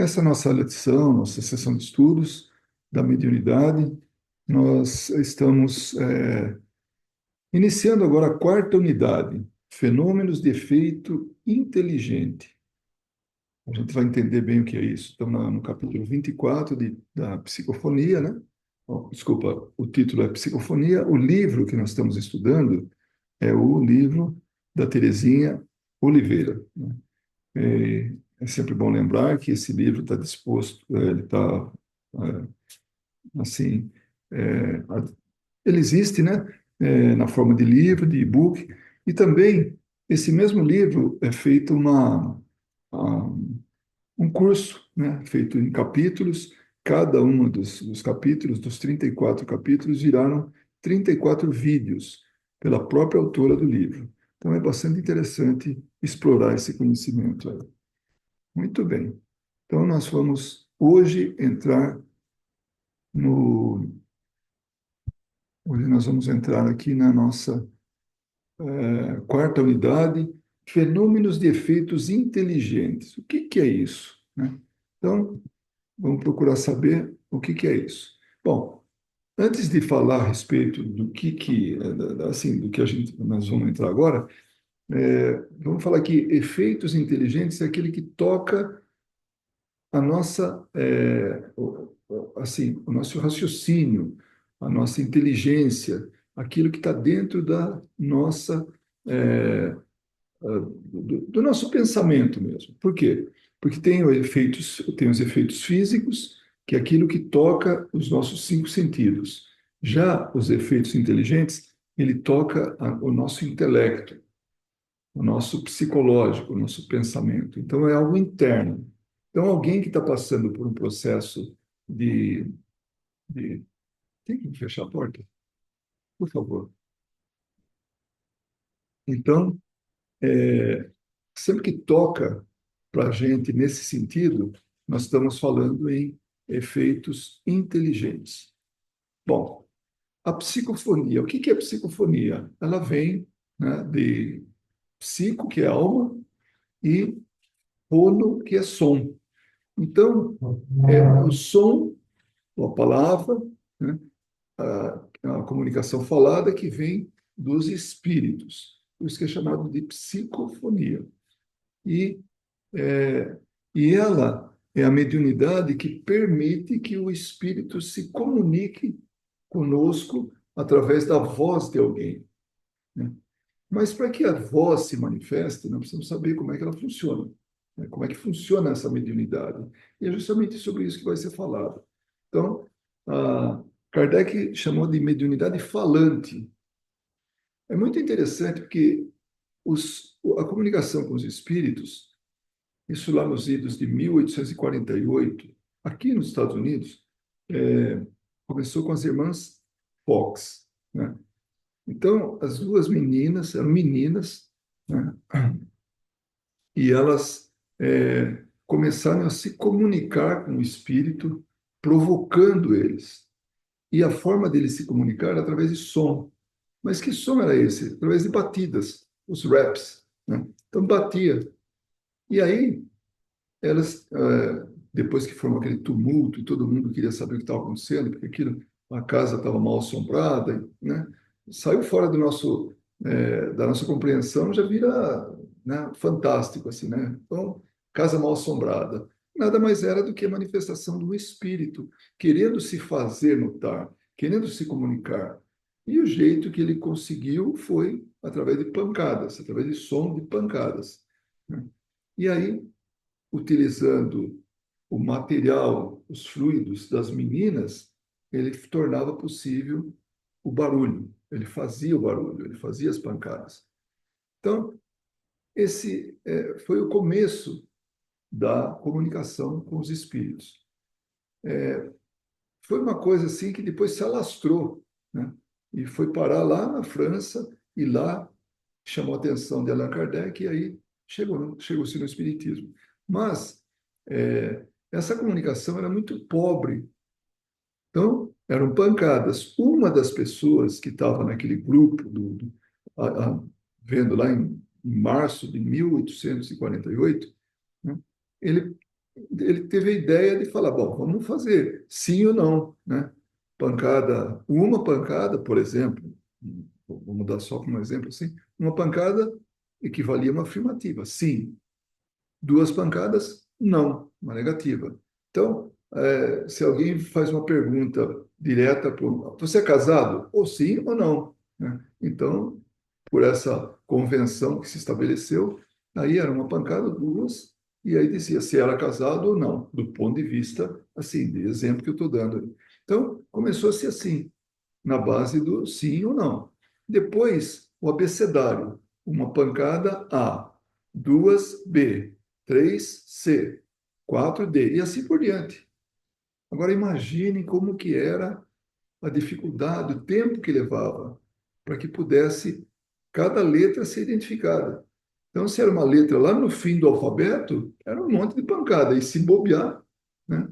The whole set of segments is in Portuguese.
Essa nossa lição, nossa sessão de estudos da mediunidade, nós estamos iniciando agora a quarta unidade, Fenômenos de Efeito Inteligente. A gente vai entender bem o que é isso. Estamos no capítulo 24 da Psicofonia, né? Oh, desculpa, o título é Psicofonia. O livro que nós estamos estudando é o livro da Terezinha Oliveira, né? É sempre bom lembrar que esse livro está disposto, ele está, assim, é, ele existe, né, na forma de livro, de e-book, e também esse mesmo livro é feito um curso, né, feito em capítulos. Cada um dos capítulos, dos 34 capítulos, viraram 34 vídeos pela própria autora do livro. Então é bastante interessante explorar esse conhecimento aí. Muito bem. Então nós vamos hoje entrar no hoje nós vamos entrar aqui na nossa quarta unidade, fenômenos de efeitos inteligentes. O que que é isso, né? Então, vamos procurar saber o que que é isso. Bom, antes de falar a respeito assim, do que nós vamos entrar agora, vamos falar que efeitos inteligentes é aquele que toca a nossa, assim, o nosso raciocínio, a nossa inteligência, aquilo que está dentro da nossa, é, do nosso pensamento mesmo. Por quê? Porque tem os efeitos físicos, que é aquilo que toca os nossos cinco sentidos. Já os efeitos inteligentes, ele toca o nosso intelecto, o nosso psicológico, o nosso pensamento. Então, é algo interno. Então, alguém que está passando por um processo de, de... Tem que fechar a porta, por favor. Então, sempre que toca para a gente nesse sentido, nós estamos falando em efeitos inteligentes. Bom, a psicofonia, o que que é psicofonia? Ela vem, né, de psico, que é alma, e fono, que é som. Então, o som, a palavra, né, a comunicação falada que vem dos espíritos. Por isso que é chamado de psicofonia. E, é, e ela é a mediunidade que permite que o espírito se comunique conosco através da voz de alguém, né? Mas para que a voz se manifeste, nós precisamos saber como é que ela funciona, né? Como é que funciona essa mediunidade. E é justamente sobre isso que vai ser falado. Então, Kardec chamou de mediunidade falante. É muito interessante porque a comunicação com os espíritos, isso lá nos idos de 1848, aqui nos Estados Unidos, começou com as irmãs Fox, né? Então, as duas meninas eram meninas, né? E elas começaram a se comunicar com o espírito, provocando eles. E a forma deles se comunicar era através de som. Mas que som era esse? Através de batidas, os raps, né? Então batia. E aí elas, depois que formou aquele tumulto, e todo mundo queria saber o que estava acontecendo, porque a casa estava mal assombrada, né? Saiu fora da nossa compreensão, já vira, né, fantástico, assim, né? Então, casa mal assombrada. Nada mais era do que a manifestação do espírito, querendo se fazer notar, querendo se comunicar. E o jeito que ele conseguiu foi através de pancadas, através de som de pancadas, né? E aí, utilizando o material, os fluidos das meninas, ele tornava possível o barulho. Ele fazia o barulho, ele fazia as pancadas. Então, esse foi o começo da comunicação com os espíritos. Foi uma coisa assim que depois se alastrou, né? E foi parar lá na França, e lá chamou a atenção de Allan Kardec, e aí chegou-se no Espiritismo. Mas essa comunicação era muito pobre. Então, eram pancadas. Uma das pessoas que estava naquele grupo, vendo lá em março de 1848, né, ele ele teve a ideia de falar, bom, vamos fazer sim ou não, né? Pancada, uma pancada, por exemplo, vamos dar só como exemplo assim, uma pancada equivalia a uma afirmativa, sim. Duas pancadas, não, uma negativa. Então, se alguém faz uma pergunta direta para você é casado? Ou sim ou não, né? Então, por essa convenção que se estabeleceu, aí era uma pancada, duas, e aí dizia se era casado ou não, do ponto de vista, assim, de exemplo que eu estou dando. Então, começou a ser assim, na base do sim ou não. Depois, o abecedário, uma pancada A, duas B, três C, quatro D, e assim por diante. Agora, imaginem como que era a dificuldade, o tempo que levava para que pudesse cada letra ser identificada. Então, se era uma letra lá no fim do alfabeto, era um monte de pancada. E né?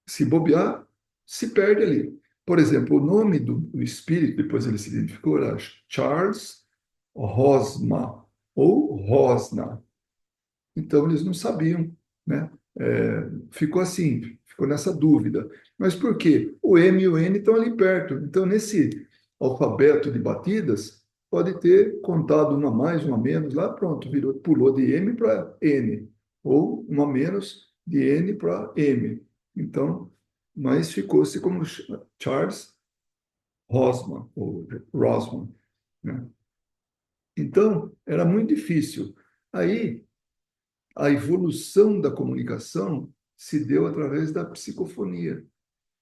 Se bobear, se perde ali. Por exemplo, o nome do espírito, depois ele se identificou, era Charles Rosma ou Rosna. Então, eles não sabiam, né? Ficou assim, ficou nessa dúvida. Mas por quê? O M e o N estão ali perto. Então, nesse alfabeto de batidas, pode ter contado uma mais, uma menos, lá pronto, virou, pulou de M para N, ou uma menos de N para M. Então, mas ficou-se como Charles Rosman, ou Rosman, né? Então, era muito difícil. Aí, a evolução da comunicação se deu através da psicofonia.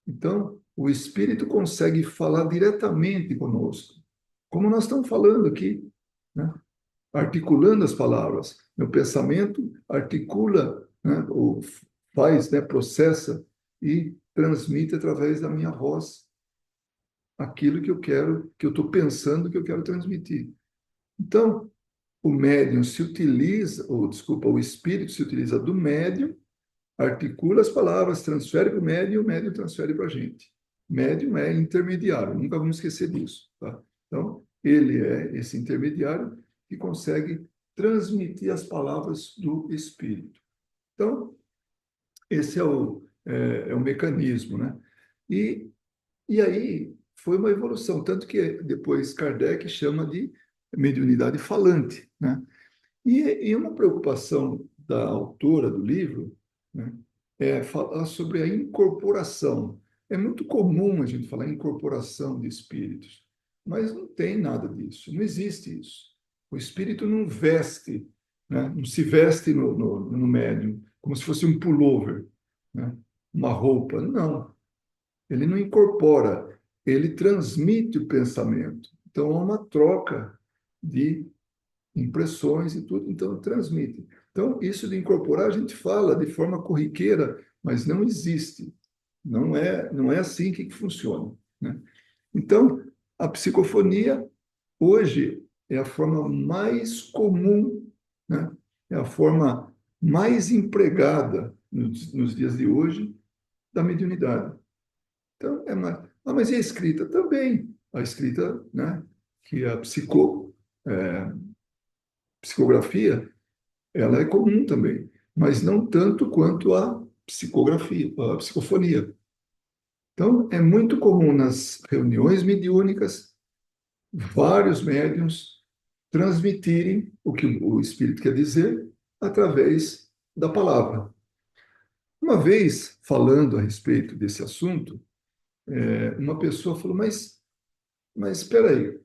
Então, o espírito consegue falar diretamente conosco, como nós estamos falando aqui, né? Articulando as palavras. Meu pensamento articula, né? Ou faz, né? Processa e transmite através da minha voz aquilo que eu quero, que eu estou pensando que eu quero transmitir. Então, o médium se utiliza, ou desculpa, o espírito se utiliza do médium, articula as palavras, transfere para o médium e o médium transfere para a gente. Médium é intermediário, nunca vamos esquecer disso. Tá? Então, ele é esse intermediário que consegue transmitir as palavras do espírito. Então, esse é o mecanismo, né? E, e aí foi uma evolução, tanto que depois Kardec chama de mediunidade falante, né? E uma preocupação da autora do livro, né, é falar sobre a incorporação. É muito comum a gente falar em incorporação de espíritos, mas não tem nada disso, não existe isso. O espírito não veste, né, não se veste no médium, como se fosse um pullover, né, uma roupa. Não, ele não incorpora, ele transmite o pensamento. Então, há uma troca de impressões e tudo, então transmite. Então, isso de incorporar, a gente fala de forma corriqueira, mas não existe. Não é assim que funciona, né? Então, a psicofonia, hoje, é a forma mais comum, né? É a forma mais empregada nos dias de hoje da mediunidade. Então, mas e a escrita? Também. A escrita, né? Que a psicografia, ela é comum também, mas não tanto quanto a psicografia, a psicofonia. Então, é muito comum nas reuniões mediúnicas vários médiums transmitirem o que o espírito quer dizer através da palavra. Uma vez, falando a respeito desse assunto, uma pessoa falou, mas espera aí,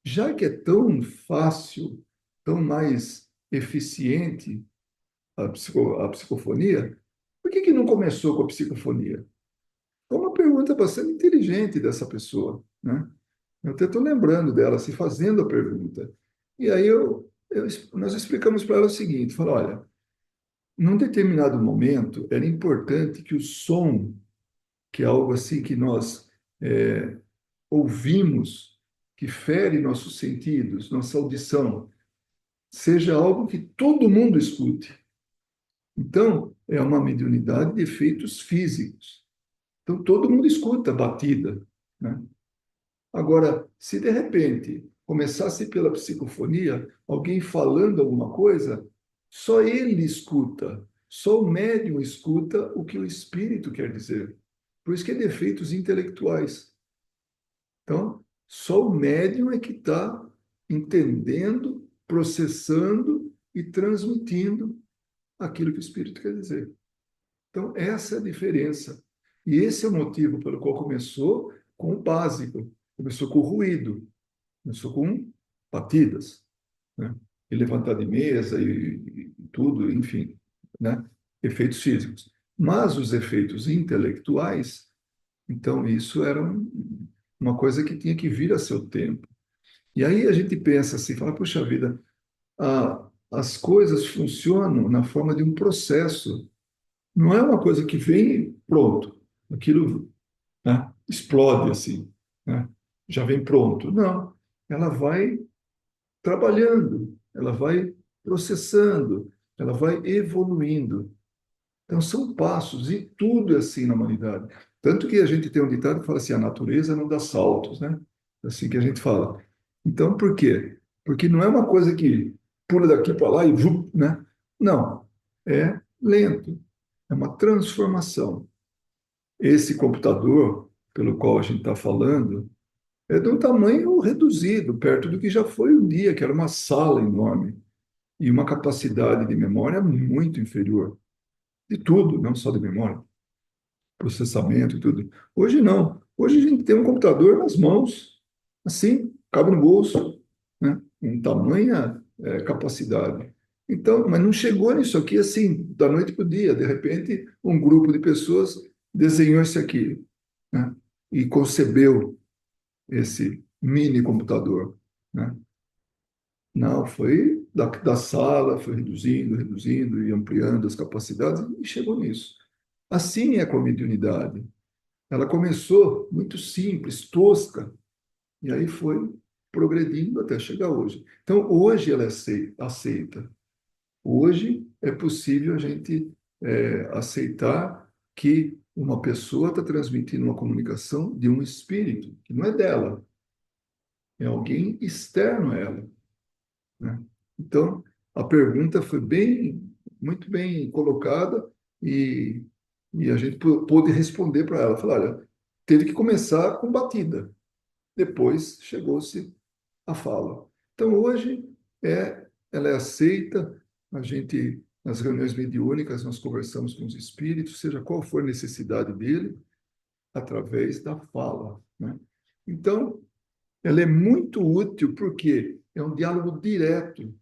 já que é tão fácil, tão mais eficiente a psicofonia, por que não começou com a psicofonia? É uma pergunta bastante inteligente dessa pessoa, né? Eu até estou lembrando dela, se fazendo a pergunta. E aí nós explicamos para ela o seguinte, falou, olha, num determinado momento era importante que o som, que é algo assim que nós ouvimos, que fere nossos sentidos, nossa audição, seja algo que todo mundo escute. Então, é uma mediunidade de efeitos físicos. Então, todo mundo escuta a batida, né? Agora, se de repente começasse pela psicofonia, alguém falando alguma coisa, Só ele escuta, só o médium escuta o que o espírito quer dizer. Por isso que é defeitos intelectuais. Então, só o médium é que está entendendo, processando e transmitindo aquilo que o espírito quer dizer. Então, essa é a diferença. E esse é o motivo pelo qual começou com o básico. Começou com o ruído, começou com batidas, né? E levantar de mesa e tudo, enfim, né? Efeitos físicos. Mas os efeitos intelectuais, então isso era uma coisa que tinha que vir a seu tempo. E aí a gente pensa assim, fala, puxa vida, as coisas funcionam na forma de um processo. Não é uma coisa que vem pronto, aquilo, né, explode assim, né? Já vem pronto. Não, ela vai trabalhando, ela vai processando, ela vai evoluindo. Então, são passos, e tudo é assim na humanidade. Tanto que a gente tem um ditado que fala assim: a natureza não dá saltos, né? É assim que a gente fala. Então, por quê? Porque não é uma coisa que pula daqui para lá e, vup, né? Não, é lento, é uma transformação. Esse computador, pelo qual a gente está falando, é de um tamanho reduzido, perto do que já foi um dia, que era uma sala enorme, e uma capacidade de memória muito inferior. De tudo, não só de memória, processamento e tudo. Hoje não. Hoje a gente tem um computador nas mãos, assim, cabe no bolso, né? Com tamanha capacidade. Então, mas não chegou nisso aqui assim, da noite para o dia. De repente, um grupo de pessoas desenhou isso aqui, né? E concebeu esse mini computador, né? Não, foi da sala, foi reduzindo, reduzindo e ampliando as capacidades e chegou nisso. Assim é com a mediunidade. Ela começou muito simples, tosca, e aí foi progredindo até chegar hoje. Então, hoje ela é aceita. Hoje é possível a gente aceitar que uma pessoa está transmitindo uma comunicação de um espírito, que não é dela, é alguém externo a ela, né? Então, a pergunta foi muito bem colocada e, e a gente pôde responder para ela. Falar, olha, teve que começar com batida, depois chegou-se à fala. Então, hoje, ela é aceita, a gente, nas reuniões mediúnicas, nós conversamos com os espíritos, seja qual for a necessidade dele, através da fala, né? Então, ela é muito útil porque é um diálogo direto,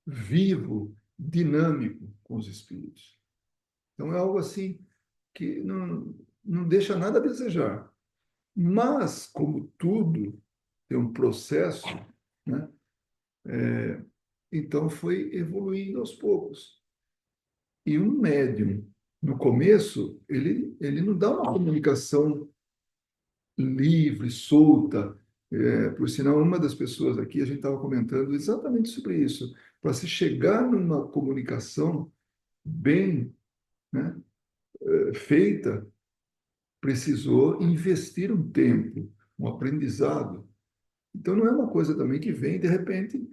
vivo, dinâmico com os espíritos. Então é algo assim que não deixa nada a desejar. Mas, como tudo tem um processo, né? Então foi evoluindo aos poucos. E um médium, no começo, ele não dá uma comunicação livre, solta. Por sinal, uma das pessoas aqui, a gente estava comentando exatamente sobre isso. Para se chegar numa comunicação bem, né, feita, precisou investir um tempo, um aprendizado. Então, não é uma coisa também que vem, de repente,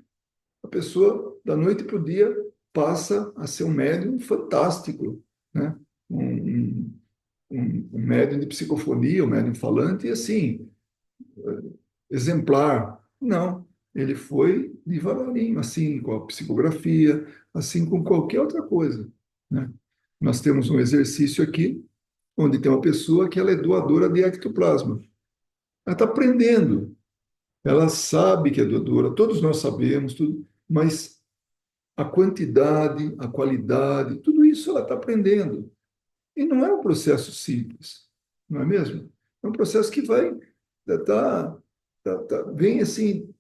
a pessoa, da noite para o dia, passa a ser um médium fantástico, né? Um médium de psicofonia, um médium falante, e assim, exemplar. Não, ele foi devagarinho, assim com a psicografia, assim com qualquer outra coisa, né? Nós temos um exercício aqui, onde tem uma pessoa que ela é doadora de ectoplasma. Ela está aprendendo, ela sabe que é doadora, todos nós sabemos, tudo, mas a quantidade, a qualidade, tudo isso ela está aprendendo. E não é um processo simples, não é mesmo? É um processo que vai, vem assim,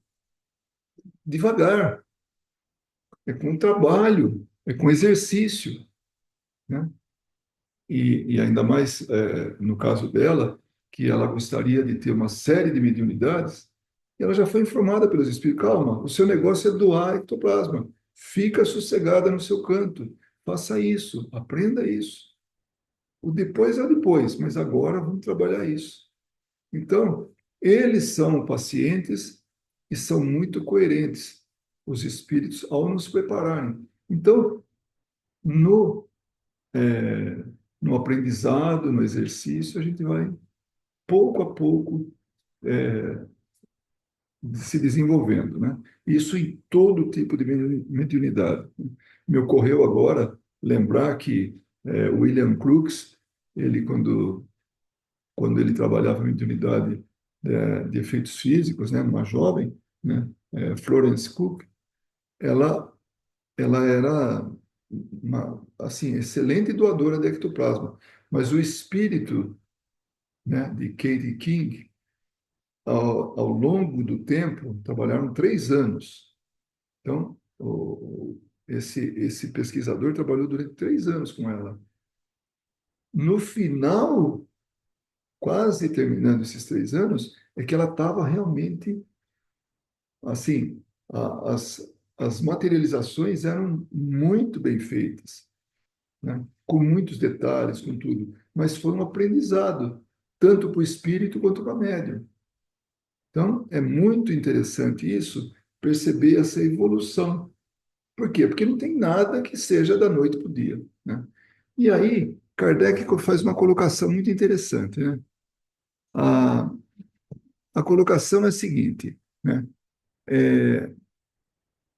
devagar, é com trabalho, é com exercício, né? E ainda mais no caso dela, que ela gostaria de ter uma série de mediunidades, e ela já foi informada pelos espíritos, calma, o seu negócio é doar ectoplasma, fica sossegada no seu canto, faça isso, aprenda isso. O depois é o depois, mas agora vamos trabalhar isso. Então, eles são pacientes e são muito coerentes, os espíritos, ao nos prepararem. Então, No, é, no aprendizado, no exercício, a gente vai, pouco a pouco, se desenvolvendo, né? Isso em todo tipo de mediunidade. Me ocorreu agora lembrar que William Crookes, ele quando ele trabalhava em mediunidade de efeitos físicos, né, uma jovem, né, Florence Cook, ela ela era uma assim excelente doadora de ectoplasma, mas o espírito, né, de Katie King, ao longo do tempo, trabalharam 3 anos. Então, esse pesquisador trabalhou durante 3 anos com ela. No final, quase terminando esses 3 anos, é que ela estava realmente, assim, as materializações eram muito bem feitas, né? Com muitos detalhes, com tudo. Mas foi um aprendizado, tanto para o espírito quanto para a médium. Então, é muito interessante isso, perceber essa evolução. Por quê? Porque não tem nada que seja da noite para o dia, né? E aí, Kardec faz uma colocação muito interessante, né? A, a colocação é a seguinte, né?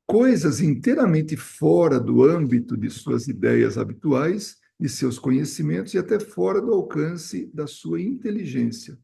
Coisas inteiramente fora do âmbito de suas ideias habituais, de seus conhecimentos e até fora do alcance da sua inteligência.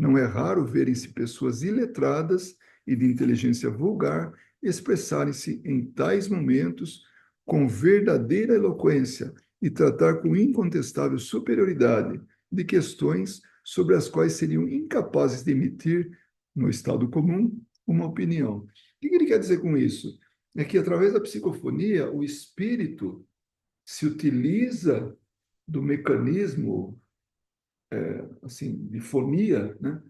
Não é raro verem-se pessoas iletradas e de inteligência vulgar expressarem-se em tais momentos com verdadeira eloquência e tratar com incontestável superioridade de questões sobre as quais seriam incapazes de emitir, no estado comum, uma opinião. O que ele quer dizer com isso? É que, através da psicofonia, o espírito se utiliza do mecanismo assim, de fonia, né?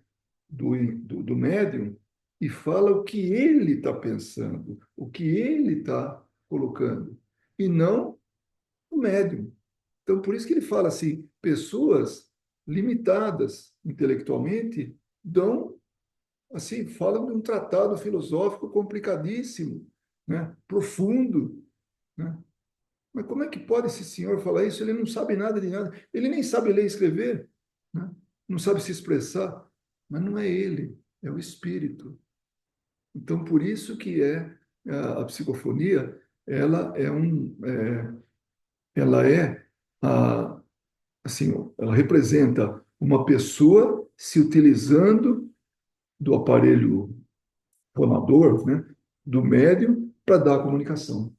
do médium e fala o que ele está pensando, o que ele está colocando, e não o médium. Então, por isso que ele fala assim: pessoas limitadas intelectualmente dão, assim, falam de um tratado filosófico complicadíssimo, né? Profundo, né? Mas como é que pode esse senhor falar isso? Ele não sabe nada de nada. Ele nem sabe ler e escrever, né? Não sabe se expressar. Mas não é ele, é o espírito. Então, por isso que a psicofonia, ela é a, assim, ela representa uma pessoa se utilizando do aparelho fonador, né, do médium, para dar a comunicação.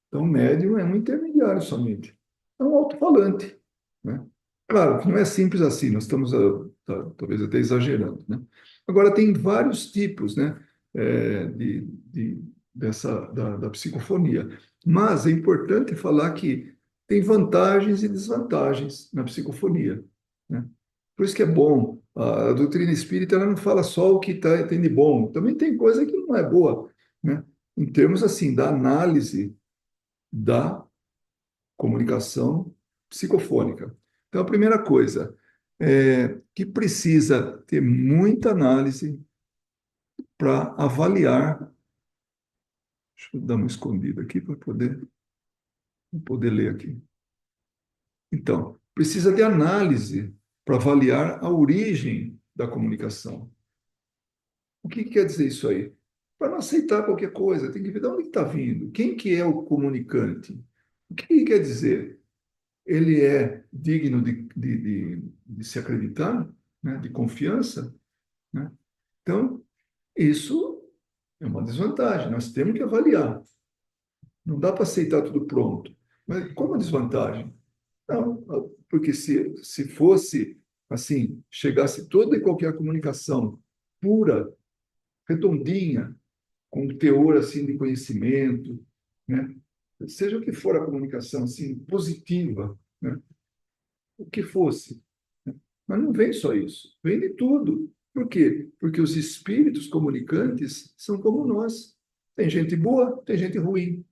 Então, o médium é um intermediário somente. É um alto-falante, né? Claro que não é simples assim, nós estamos talvez até exagerando, né? Agora, tem vários tipos, né, da psicofonia. Mas é importante falar que tem vantagens e desvantagens na psicofonia, né? Por isso que é bom. A doutrina espírita ela não fala só o que tem de bom, também tem coisa que não é boa, né? Em termos assim da análise da comunicação psicofônica. Então, a primeira coisa é que precisa ter muita análise para avaliar. Deixa eu dar uma escondida aqui para poder ler aqui. Então, precisa de análise para avaliar a origem da comunicação. O que quer dizer isso aí? Para não aceitar qualquer coisa, tem que ver de onde está vindo. Quem que é o comunicante? O que quer dizer? Ele é digno de se acreditar, né? De confiança, né? Então, isso é uma desvantagem. Nós temos que avaliar. Não dá para aceitar tudo pronto. Mas como desvantagem? Não, porque se fosse assim, chegasse toda e qualquer comunicação pura, redondinha, com um teor assim de conhecimento, né? Seja o que for a comunicação assim positiva, né? O que fosse, né? Mas não vem só isso, vem de tudo. Por quê? Porque os espíritos comunicantes são como nós. Tem gente boa, tem gente ruim.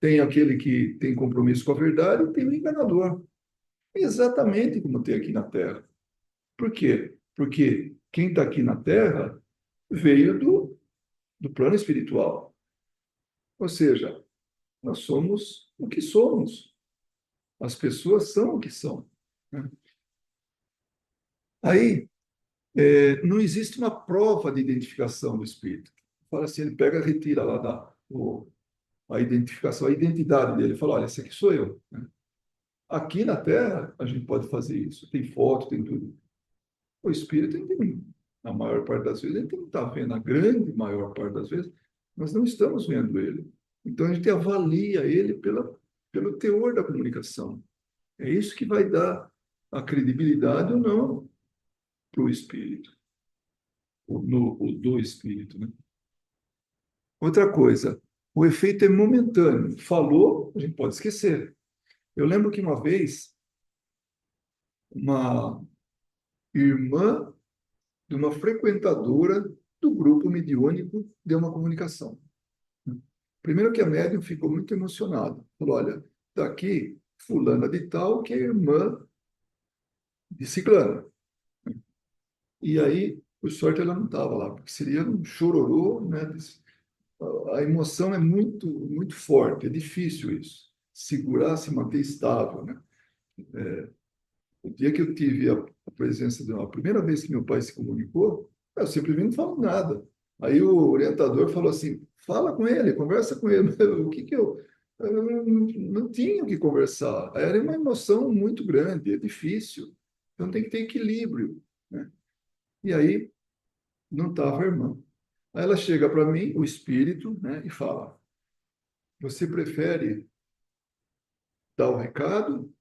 Tem aquele que tem compromisso com a verdade e tem o enganador. Exatamente como tem aqui na Terra. Por quê? Porque quem está aqui na Terra veio do plano espiritual. Ou seja, Nós somos o que somos. As pessoas são o que são, né? Aí, não existe uma prova de identificação do espírito. Fala assim, ele pega, retira lá a identificação, a identidade dele. Fala, olha, esse aqui sou eu, né? Aqui na Terra, a gente pode fazer isso. Tem foto, tem tudo. O espírito, na maior parte das vezes, a gente não está vendo, a grande maior parte das vezes, nós não estamos vendo ele. Então, a gente avalia ele pelo teor da comunicação. É isso que vai dar a credibilidade ou não para o espírito, o do espírito, né? Outra coisa, o efeito é momentâneo. Falou, a gente pode esquecer. Eu lembro que uma vez, uma irmã de uma frequentadora do grupo mediúnico deu uma comunicação. Primeiro que a médium ficou muito emocionada. Falou, olha, daqui fulana de tal, que é irmã de ciclana. E aí, por sorte, ela não estava lá, porque seria um chororô, né? A emoção é muito, muito forte, é difícil isso. Segurar, se manter estável, né? O dia que eu tive a presença de uma primeira vez que meu pai se comunicou, eu simplesmente não falo nada. Aí o orientador falou assim: fala com ele, conversa com ele. O que que eu não tinha o que conversar. Era uma emoção muito grande, é difícil. Então tem que ter equilíbrio, né? E aí não estava a irmã. Aí ela chega para mim, o espírito, né, e fala: você prefere dar o recado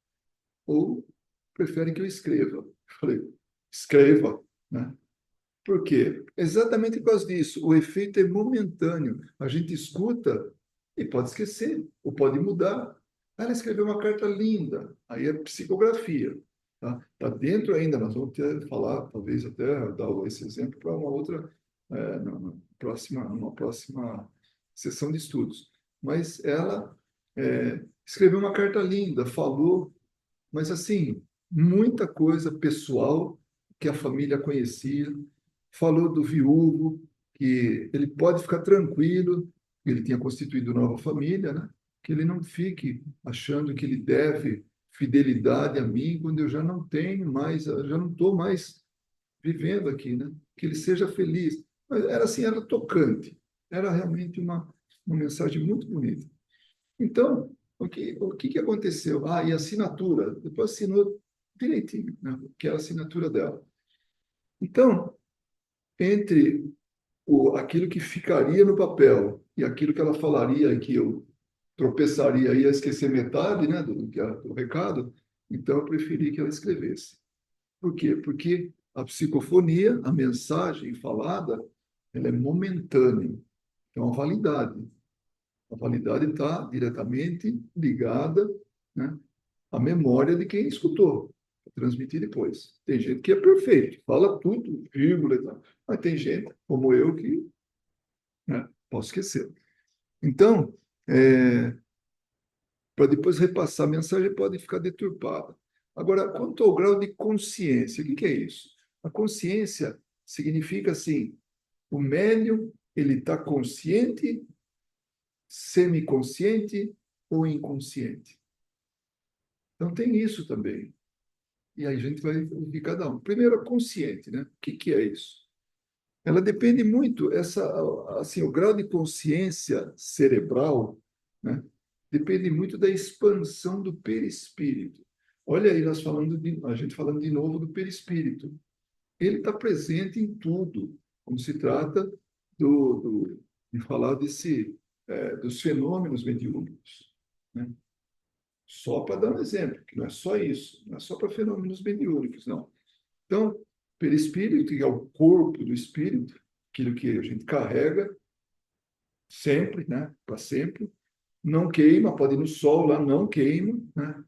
ou prefere que eu escreva? Eu falei: escreva, né? Por quê? Exatamente por causa disso. O efeito é momentâneo. A gente escuta e pode esquecer, ou pode mudar. Ela escreveu uma carta linda, aí é psicografia. Tá? Tá dentro ainda, nós vamos ter, falar, talvez até dar esse exemplo para uma outra, numa próxima sessão de estudos. Mas ela escreveu uma carta linda, falou, mas assim, muita coisa pessoal que a família conhecia, falou do viúvo, que ele pode ficar tranquilo, ele tinha constituído nova família, né? Que ele não fique achando que ele deve fidelidade a mim quando eu já não tenho mais, eu já não estou mais vivendo aqui, né? Que ele seja feliz. Mas era assim, era tocante, era realmente uma mensagem muito bonita. Então, o que aconteceu? Ah, e a assinatura, depois assinou direitinho, né? Que era a assinatura dela. Então, entre aquilo que ficaria no papel e aquilo que ela falaria, que eu tropeçaria e ia esquecer metade, né, do recado, então eu preferi que ela escrevesse. Por quê? Porque a psicofonia, a mensagem falada, ela é momentânea, é uma validade. A validade está diretamente ligada, né, à memória de quem escutou, para transmitir depois. Tem gente que é perfeito, fala tudo, vírgula e tal. Mas tem gente, como eu, que, né, posso esquecer. Então, para depois repassar a mensagem, pode ficar deturpada. Agora, quanto ao grau de consciência, o que é isso? A consciência significa assim, o médium ele está consciente, semiconsciente ou inconsciente. Então tem isso também. E aí a gente vai ouvir cada um. Primeiro, a consciente, né? O que é isso? Ela depende muito, assim, o grau de consciência cerebral, né? Depende muito da expansão do perispírito. Olha aí, a gente falando de novo do perispírito. Ele está presente em tudo, quando se trata de falar dos fenômenos mediúnicos, né? Só para dar um exemplo, que não é só isso, não é só para fenômenos mediúnicos, não. Então, perispírito, que é o corpo do espírito, aquilo que a gente carrega sempre, né, para sempre, não queima, pode ir no sol lá, não queima, né,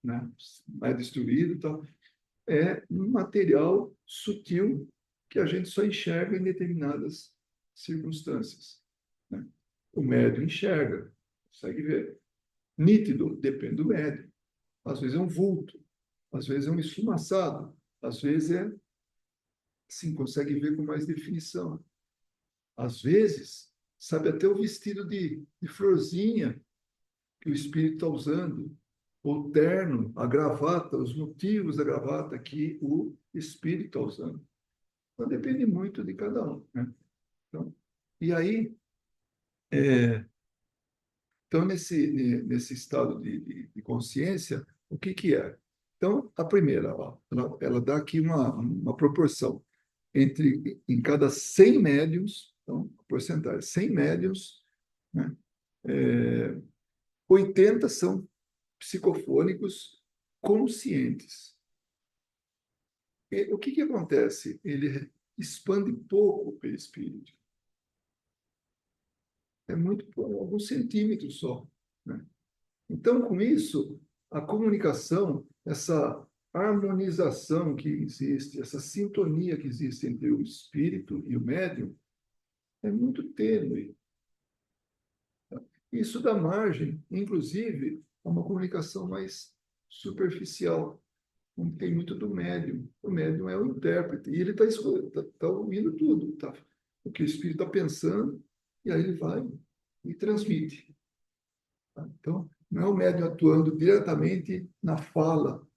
não é destruído, então, é um material sutil que a gente só enxerga em determinadas circunstâncias, né? O médium enxerga, consegue ver. Nítido, depende do médium. Às vezes é um vulto, às vezes é um esfumaçado, às vezes sim, consegue ver com mais definição. Às vezes, sabe até o vestido de florzinha, que o espírito está usando, o terno, a gravata, os motivos da gravata que o espírito está usando. Então, depende muito de cada um, né? Então, e aí, é, então nesse estado de consciência, o que que é? Então, a primeira, ó, ela dá aqui uma proporção entre, em cada 100 médiums, então, a porcentagem, 100 médiums, né? É, 80 são psicofônicos conscientes. E o que que acontece? Ele expande pouco o perispírito. É muito, alguns centímetros só, né? Então, com isso, a comunicação, essa harmonização que existe, essa sintonia que existe entre o espírito e o médium, é muito tênue. Isso dá margem, inclusive, a uma comunicação mais superficial, onde tem muito do médium. O médium é o intérprete, e ele está ouvindo tudo, tá? O que o espírito está pensando, e aí ele vai e transmite. Tá? Então, não é o médium atuando diretamente na fala,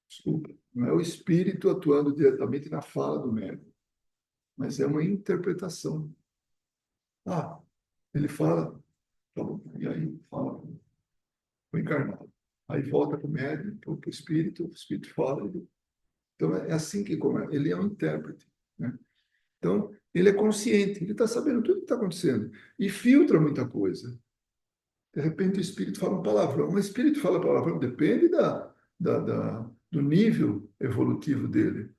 desculpa, não é o espírito atuando diretamente na fala do médium, mas é uma interpretação. Ah, ele fala, tá bom, e aí fala o encarnado. Aí volta para o médium, para o espírito fala. Então, é assim que ele é um intérprete, né? Então, ele é consciente, ele está sabendo tudo o que está acontecendo e filtra muita coisa. De repente, o espírito fala um palavrão. O espírito fala palavrão, depende do nível evolutivo dele.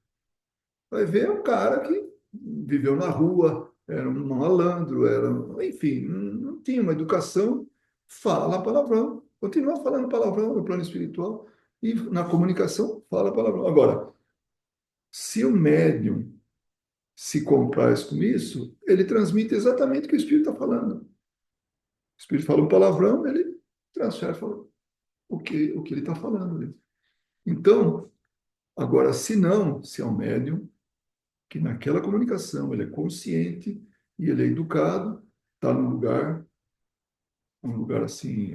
Vai ver um cara que viveu na rua, era um malandro, enfim, não tinha uma educação, fala palavrão, continua falando palavrão no plano espiritual e na comunicação fala palavrão. Agora, se o médium se compraz com isso, ele transmite exatamente o que o espírito está falando. O espírito fala um palavrão, ele transfere fala o que ele está falando, né? Então, agora, se não, se é um médium que naquela comunicação ele é consciente e ele é educado, está num lugar, um lugar assim,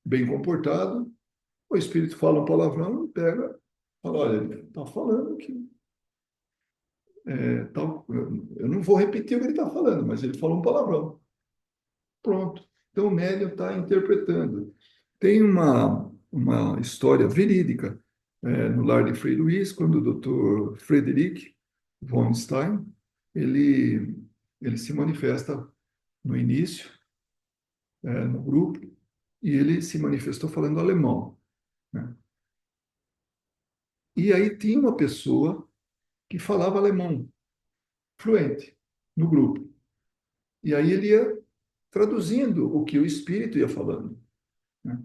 bem comportado, o espírito fala um palavrão, ele pega, fala, olha, ele está falando que eu não vou repetir o que ele está falando, mas ele falou um palavrão. Pronto. Então o médium está interpretando. Tem uma história verídica no lar de Frei Luiz, quando o doutor Frederick von Stein, ele, ele se manifesta no início, no grupo, e ele se manifestou falando alemão, né? E aí tinha uma pessoa que falava alemão, fluente, no grupo. E aí ele ia traduzindo o que o espírito ia falando, né?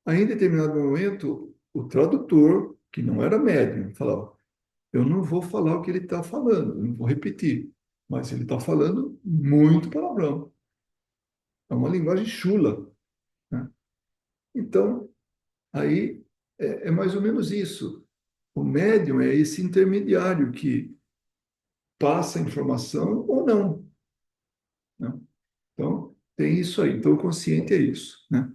Aí, em determinado momento, o tradutor, que não era médium, falava: eu não vou falar o que ele está falando, eu não vou repetir, mas ele está falando muito palavrão. É uma linguagem chula, né? Então, aí é mais ou menos isso. O médium é esse intermediário que passa a informação ou não, né? Então, tem isso aí. Então, o consciente é isso, né?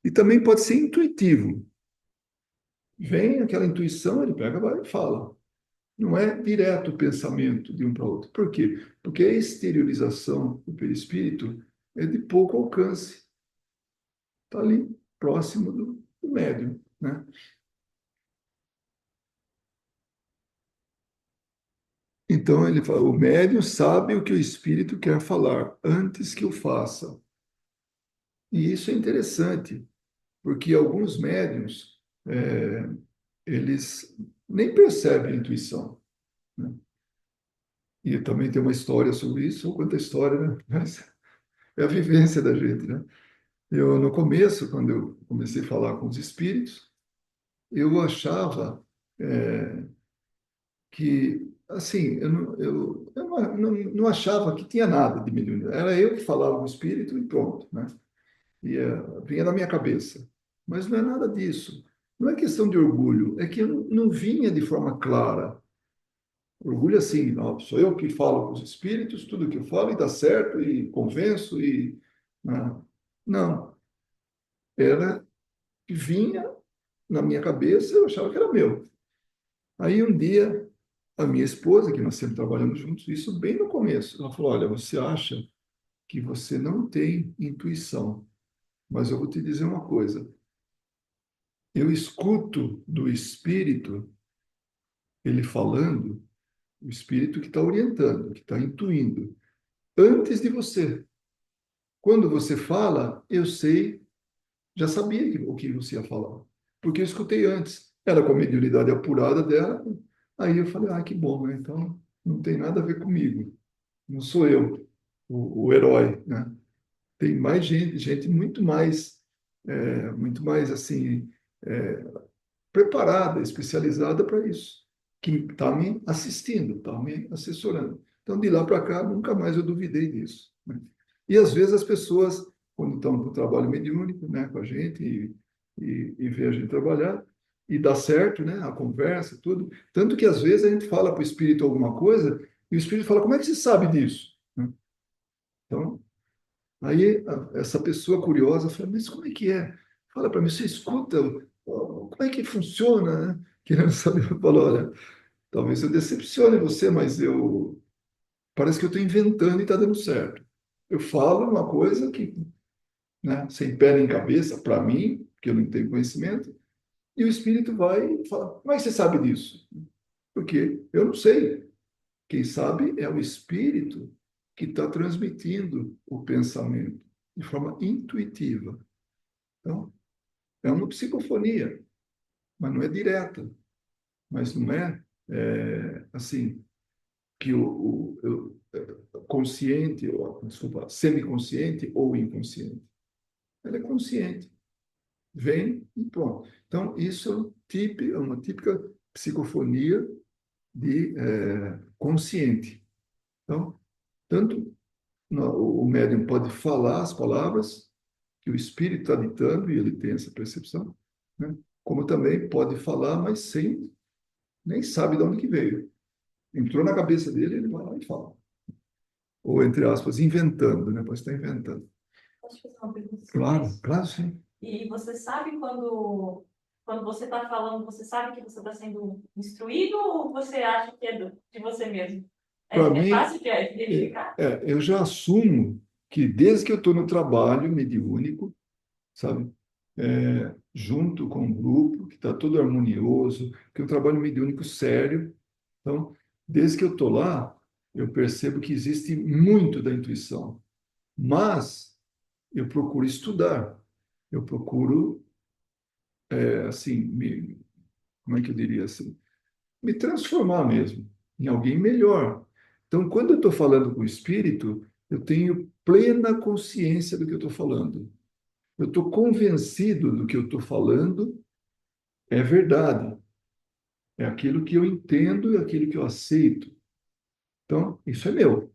E também pode ser intuitivo. Vem aquela intuição, ele pega, vai e fala. Não é direto o pensamento de um para o outro. Por quê? Porque a exteriorização do perispírito é de pouco alcance. Está ali, próximo do médium, né? Então, ele fala, o médium sabe o que o espírito quer falar antes que o faça. E isso é interessante, porque alguns médiums, eles nem percebem a intuição, né? E também tem uma história sobre isso, ou quanta história, né? Mas é a vivência da gente, né? Eu, no começo, quando eu comecei a falar com os espíritos, eu achava que, assim, eu não achava que tinha nada de mediunidade. Era eu que falava com o espírito e pronto, né? E vinha da minha cabeça. Mas não é nada disso. Não é questão de orgulho, é que eu não vinha de forma clara. Orgulho assim, ó, sou eu que falo com os espíritos, tudo que eu falo e dá certo, e convenço, e... Não. Não. era que vinha na minha cabeça, eu achava que era meu. Aí um dia, a minha esposa, que nós sempre trabalhamos juntos, isso bem no começo, ela falou: Olha, você acha que você não tem intuição, mas eu vou te dizer uma coisa. Eu escuto do Espírito, ele falando, o Espírito que está orientando, que está intuindo, antes de você. Quando você fala, eu sei, já sabia o que você ia falar, porque eu escutei antes. Era com a mediunidade apurada dela. Aí eu falei: Ah, que bom, né? Então não tem nada a ver comigo. Não sou eu o herói, né? Tem mais gente, gente muito mais assim, é, preparada, especializada para isso, que está me assistindo, está me assessorando. Então, de lá para cá, nunca mais eu duvidei disso, né? E às vezes as pessoas, quando estão no trabalho mediúnico, né, com a gente e vê a gente trabalhar, e dá certo, né, a conversa, tudo. Tanto que às vezes a gente fala para o espírito alguma coisa e o espírito fala: Como é que você sabe disso? Né? Então, aí essa pessoa curiosa fala: Mas como é que é? Fala para mim, você escuta? Como é que funciona, né? Querendo saber, eu falo: Olha, talvez eu decepcione você, mas eu parece que eu estou inventando e está dando certo. Eu falo uma coisa que, né, sem pé nem cabeça, para mim, que eu não tenho conhecimento, e o espírito vai e fala: Como é que você sabe disso? Porque eu não sei. Quem sabe é o espírito que está transmitindo o pensamento de forma intuitiva. Então, é uma psicofonia, mas não é direta, mas não é assim, que o consciente, ou, desculpa, semiconsciente ou inconsciente. Ela é consciente, vem e pronto. Então, isso é uma típica psicofonia de consciente. Então, tanto o médium pode falar as palavras que o espírito está ditando, e ele tem essa percepção, né? Como também pode falar, mas sem nem sabe de onde que veio. Entrou na cabeça dele, ele vai lá e fala. Ou, entre aspas, inventando, né? Pode estar inventando. Posso te fazer uma pergunta sobre Claro, isso? claro, sim. E você sabe quando você está falando, você sabe que você está sendo instruído ou você acha que é de você mesmo? Para É mim, fácil de identificar? eu já assumo que desde que eu estou no trabalho mediúnico, sabe? Junto com um grupo que está todo harmonioso, que é um trabalho mediúnico sério. Então, desde que eu estou lá, eu percebo que existe muito da intuição, mas eu procuro estudar, eu procuro, assim, como é que eu diria assim, me transformar mesmo em alguém melhor. Então, quando eu estou falando com o espírito, eu tenho plena consciência do que eu estou falando. Eu estou convencido do que eu estou falando é verdade, é aquilo que eu entendo e aquilo que eu aceito. Então, isso é meu.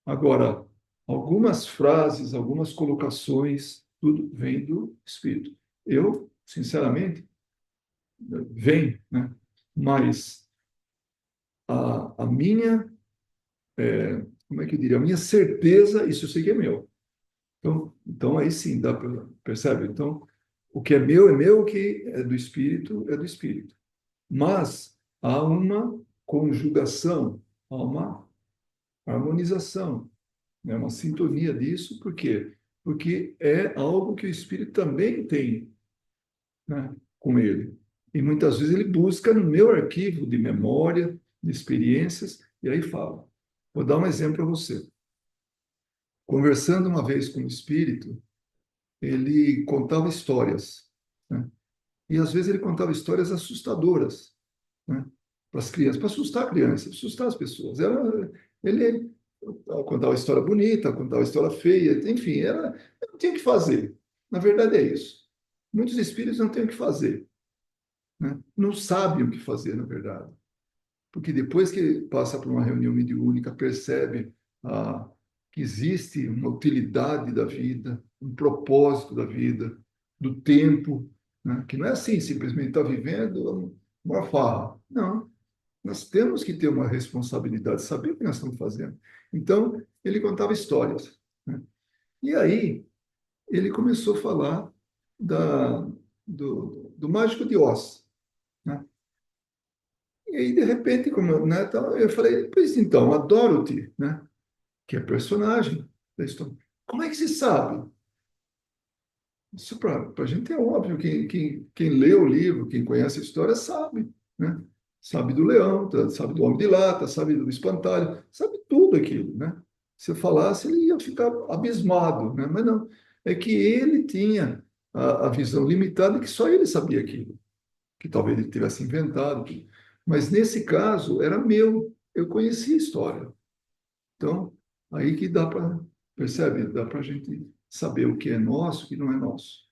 Agora, algumas frases, algumas colocações, tudo vem do espírito. Eu, sinceramente, vem, né? Mas a minha, como é que eu diria? A minha certeza, isso eu sei que é meu. Então aí sim, percebe? Então, o que é meu, o que é do espírito. Mas há uma conjugação, há uma harmonização, né? Uma sintonia disso, por quê? Porque é algo que o espírito também tem, né, com ele. E muitas vezes ele busca no meu arquivo de memória, de experiências, e aí fala. Vou dar um exemplo para você. Conversando uma vez com o espírito, ele contava histórias, né? E às vezes ele contava histórias assustadoras, né? Para as crianças, para assustar a criança, assustar as pessoas. Ele contava história bonita, contava história feia, enfim, não tinha o que fazer. Na verdade é isso. Muitos espíritos não têm o que fazer, né? Não sabem o que fazer, na verdade. Porque depois que passa por uma reunião mediúnica, percebe que existe uma utilidade da vida, um propósito da vida, do tempo, né? Que não é assim, simplesmente está vivendo uma farra. Não, nós temos que ter uma responsabilidade, saber o que nós estamos fazendo. Então, ele contava histórias, né? E aí, ele começou a falar. da, do Mágico de Oz, né? E aí, de repente, como, né, eu falei, pois então, a Dorothy, né, que é personagem da história, como é que se sabe? Isso para a gente é óbvio, quem lê o livro, quem conhece a história, sabe, né? Sabe do leão, sabe do homem de lata, sabe do espantalho, sabe tudo aquilo, né? Se eu falasse, ele ia ficar abismado, né? Mas não, é que ele tinha a visão limitada que só ele sabia aquilo, que talvez ele tivesse inventado. Mas nesse caso, era meu, eu conhecia a história. Então, aí que dá para, percebe? Dá para a gente saber o que é nosso e o que não é nosso.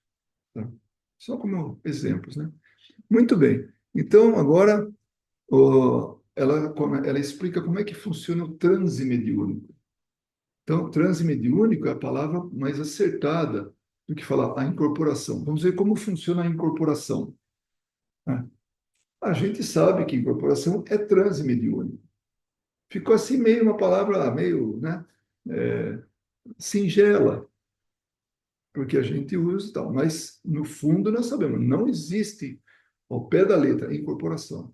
Tá? Só como exemplos, né? Muito bem. Então, agora, ela explica como é que funciona o transe mediúnico. Então, transe mediúnico é a palavra mais acertada do que falar a incorporação. Vamos ver como funciona a incorporação, né? A gente sabe que incorporação é transe mediúnico. Ficou assim meio uma palavra meio, né, é, singela, porque a gente usa e tal, mas no fundo nós sabemos, não existe ao pé da letra incorporação.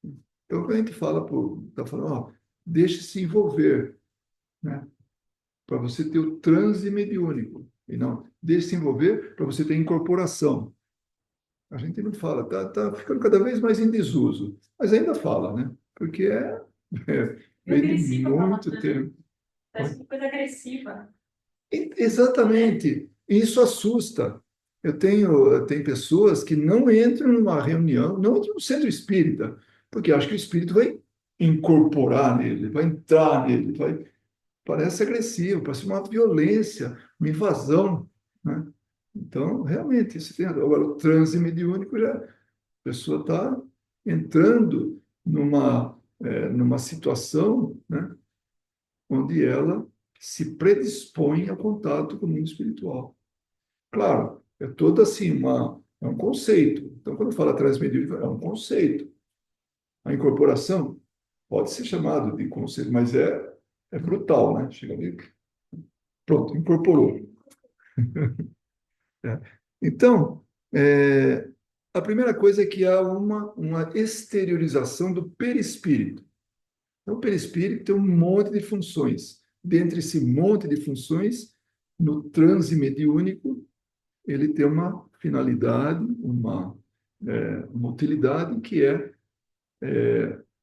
Então, quando a gente fala, está falando, ó, deixe-se envolver, né, para você ter o transe mediúnico, e não, deixe-se envolver para você ter incorporação. A gente não fala, tá ficando cada vez mais em desuso, mas ainda fala, né, porque É vem de agressiva a muito palavra, né? tempo. Parece uma coisa agressiva. Exatamente. Isso assusta. Eu tenho pessoas que não entram numa reunião, não entram no centro espírita, porque acham que o espírito vai incorporar nele, vai entrar nele, parece agressivo, parece uma violência, uma invasão, né? Então, realmente, isso tem. Agora, o transe mediúnico já, a pessoa está entrando numa situação, né, onde ela se predispõe ao contato com o mundo espiritual. Claro, é todo assim, é um conceito. Então, quando fala transmedível, é um conceito. A incorporação pode ser chamado de conceito, mas é brutal, né? Chega ali, pronto, incorporou. É. Então, a primeira coisa é que há uma exteriorização do perispírito. Então, o perispírito tem um monte de funções. Dentre esse monte de funções, no transe mediúnico, ele tem uma finalidade, uma utilidade que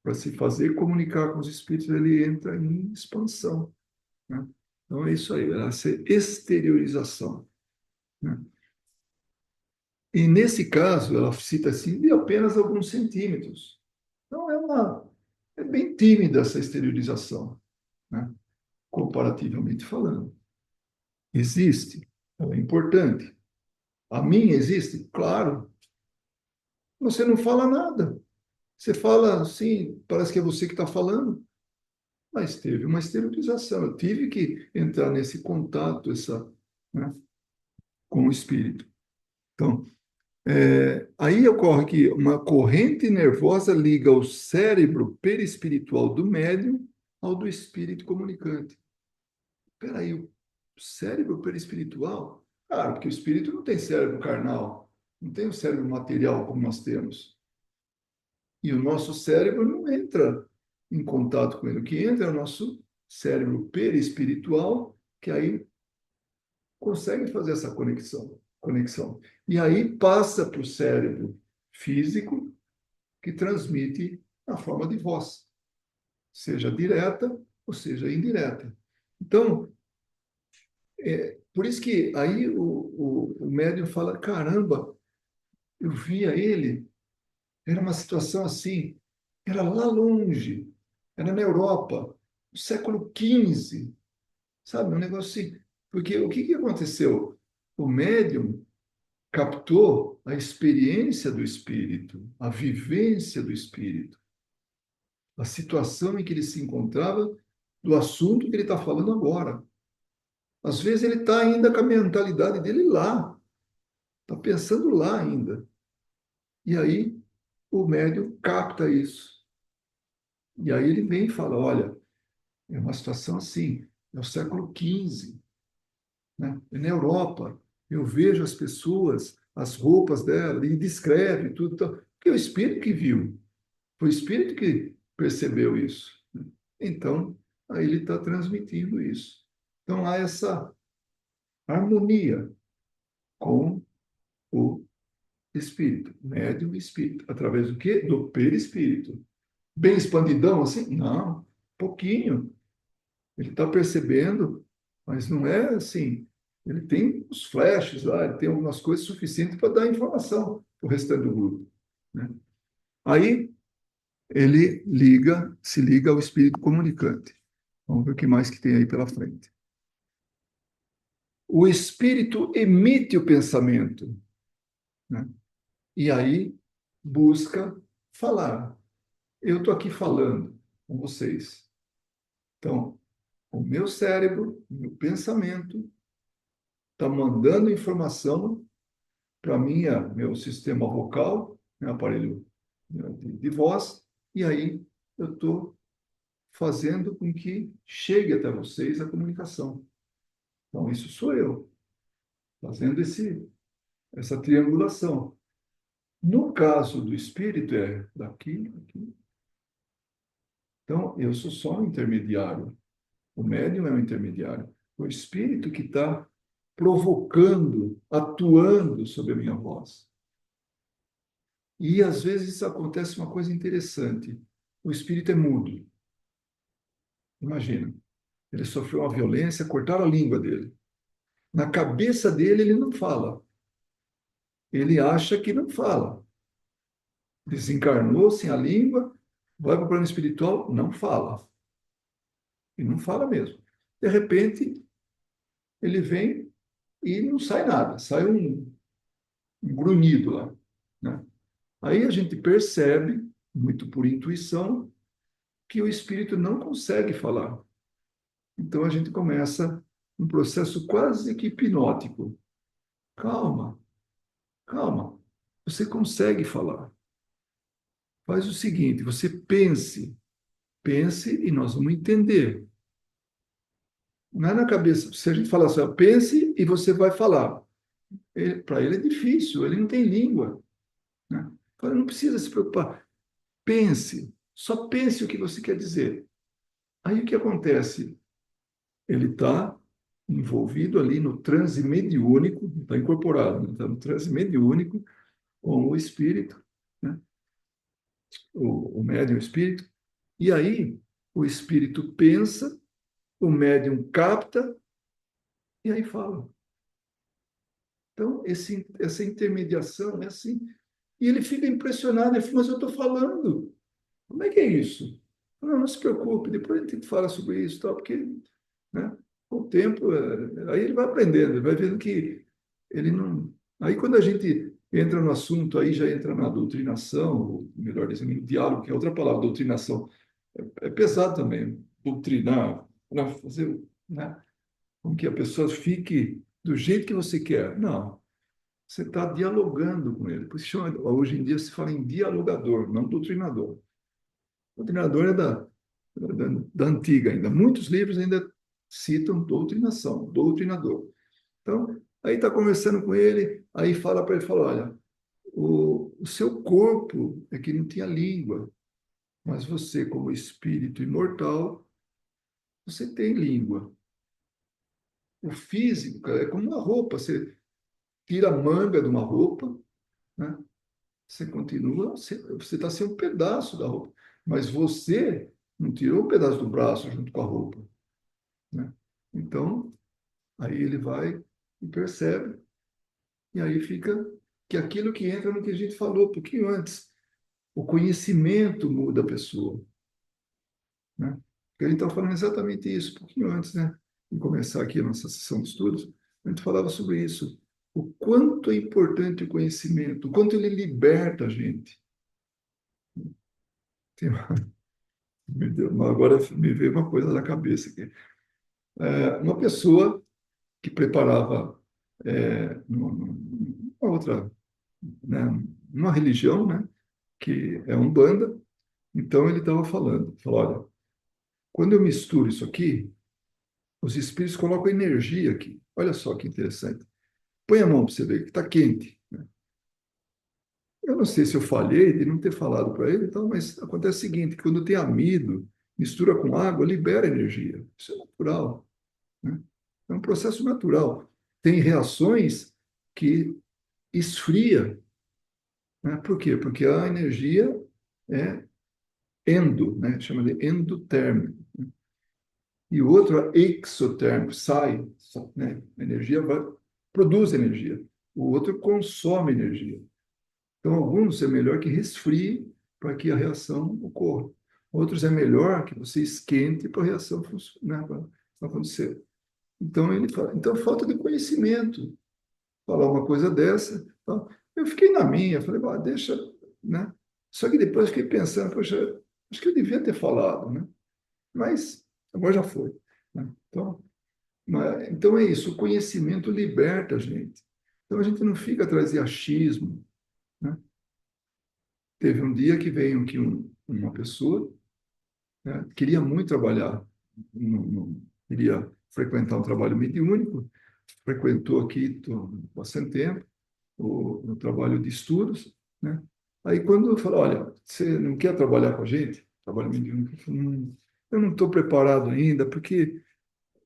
para se fazer comunicar com os espíritos, ele entra em expansão, né? Então é isso aí, essa exteriorização, né? E nesse caso, ela cita assim, de apenas alguns centímetros. Então é bem tímida essa exteriorização, né? Comparativamente falando. Existe, ela é importante. A minha existe? Claro. Você não fala nada. Você fala assim, parece que é você que está falando, mas teve uma esterilização. Eu tive que entrar nesse contato, né, com o espírito. Então, aí ocorre que uma corrente nervosa liga o cérebro perispiritual do médium ao do espírito comunicante. Espera aí, o cérebro perispiritual? Claro, porque o espírito não tem cérebro carnal, não tem o cérebro material como nós temos. E o nosso cérebro não entra em contato com ele. O que entra é o nosso cérebro perispiritual, que aí consegue fazer essa conexão. E aí passa para o cérebro físico, que transmite na forma de voz, seja direta ou seja indireta. Então, por isso que aí o médium fala, caramba, eu via ele, era uma situação assim, era lá longe, era na Europa, no século XV, sabe? Um negócio assim. Porque o que aconteceu? O médium captou a experiência do espírito, a vivência do espírito, a situação em que ele se encontrava, do assunto que ele está falando agora. Às vezes ele está ainda com a mentalidade dele lá, está pensando lá ainda. E aí o médium capta isso. E aí ele vem e fala: olha, é uma situação assim, é o século XV, né? É na Europa. Eu vejo as pessoas as roupas dela e descreve tudo. Então, porque é o espírito que viu, foi o espírito que percebeu isso. Então, aí ele está transmitindo isso. Então, há essa harmonia com o espírito, médium e espírito, através do quê? Do perispírito. Bem expandidão assim? Não, pouquinho. Ele está percebendo, mas não é assim. Ele tem os flashes lá, ele tem algumas coisas suficientes para dar informação para o restante do grupo, né? Aí ele se liga ao espírito comunicante. Vamos ver o que mais que tem aí pela frente. O espírito emite o pensamento, né? E aí busca falar. Eu estou aqui falando com vocês. Então, o meu cérebro, o meu pensamento, está mandando informação para meu sistema vocal, meu aparelho de voz, e aí eu estou fazendo com que chegue até vocês a comunicação. Então, isso sou eu, fazendo essa triangulação. No caso do espírito, é daqui, aqui. Então, eu sou só um intermediário. O médium é um intermediário. O espírito que está provocando, atuando sobre a minha voz. E às vezes acontece uma coisa interessante. O espírito é mudo. Imagina, ele sofreu uma violência, cortaram a língua dele. Na cabeça dele, ele não fala. Ele acha que não fala. Desencarnou sem a língua, vai para o plano espiritual, não fala. E não fala mesmo. De repente, ele vem e não sai nada, sai um grunhido lá, né? Aí a gente percebe, muito por intuição, que o espírito não consegue falar. Então a gente começa um processo quase que hipnótico. Calma, calma. Você consegue falar. Faz o seguinte, você pense e nós vamos entender. Não é na cabeça. Se a gente falar assim, ó, pense e você vai falar. Para ele é difícil, ele não tem língua, né? Fala, não precisa se preocupar. Pense, só pense o que você quer dizer. Aí o que acontece? Ele está envolvido ali no transe mediúnico, está incorporado, está no transe mediúnico com o espírito, né? O médium, o espírito, e aí o espírito pensa, o médium capta e aí fala. Então, essa intermediação é assim. E ele fica impressionado, ele fala, mas eu estou falando. Como é que é isso? Não, não se preocupe, depois a gente fala sobre isso, tal, porque, né, com o tempo, aí ele vai aprendendo, ele vai vendo que ele não. Aí quando a gente entra no assunto, aí já entra na doutrinação, ou melhor dizendo, no diálogo, que é outra palavra, doutrinação. É pesado também, doutrinar, para fazer, né, com que a pessoa fique do jeito que você quer. Não, você está dialogando com ele. Por isso chama, hoje em dia se fala em dialogador, não doutrinador. O doutrinador é da antiga ainda. Muitos livros ainda citam doutrinação, doutrinador. Então, aí está conversando com ele, aí fala para ele, fala, olha, o seu corpo é que não tinha língua, mas você, como espírito imortal, você tem língua. O físico, cara, é como uma roupa. Você tira a manga de uma roupa, né? Você continua, você está sem um pedaço da roupa. Mas você não tirou um pedaço do braço junto com a roupa, né? Então, aí ele vai e percebe, e aí fica que aquilo que entra no que a gente falou um pouquinho antes, o conhecimento muda a pessoa, né? Porque a gente estava falando exatamente isso, um pouquinho antes, né, de começar aqui a nossa sessão de estudos, a gente falava sobre isso, o quanto é importante o conhecimento, o quanto ele liberta a gente. Tem agora me veio uma coisa na cabeça aqui. Uma pessoa que preparava uma outra, né, uma religião, né, que é Umbanda, então ele estava falou, olha, quando eu misturo isso aqui, os espíritos colocam energia aqui. Olha só que interessante. Põe a mão para você ver que está quente. Eu não sei se eu falhei de não ter falado para ele, então, mas acontece o seguinte, quando tem amido, mistura com água, libera energia. Isso é natural, né? É um processo natural. Tem reações que esfria, né? Por quê? Porque a energia é endo, né? Chama de endotérmico. E o outro é exotérmico, sai, né? A energia produz energia. O outro consome energia. Então, alguns é melhor que resfrie para que a reação ocorra. Outros é melhor que você esquente para a reação funcionar, para acontecer. Então, ele fala, então, falta de conhecimento. Falar uma coisa dessa. Então, eu fiquei na minha, falei, ah, deixa, né? Só que depois fiquei pensando, poxa, acho que eu devia ter falado, né? Mas agora já foi, né? Então é isso, o conhecimento liberta a gente. Então a gente não fica atrás de achismo, né? Teve um dia que veio aqui uma pessoa, né, queria muito trabalhar, queria frequentar um trabalho mediúnico, frequentou aqui bastante tempo, no trabalho de estudos, né? Aí quando eu falo, olha, você não quer trabalhar com a gente? Trabalho mediúnico. Eu falo, eu não estou preparado ainda, porque...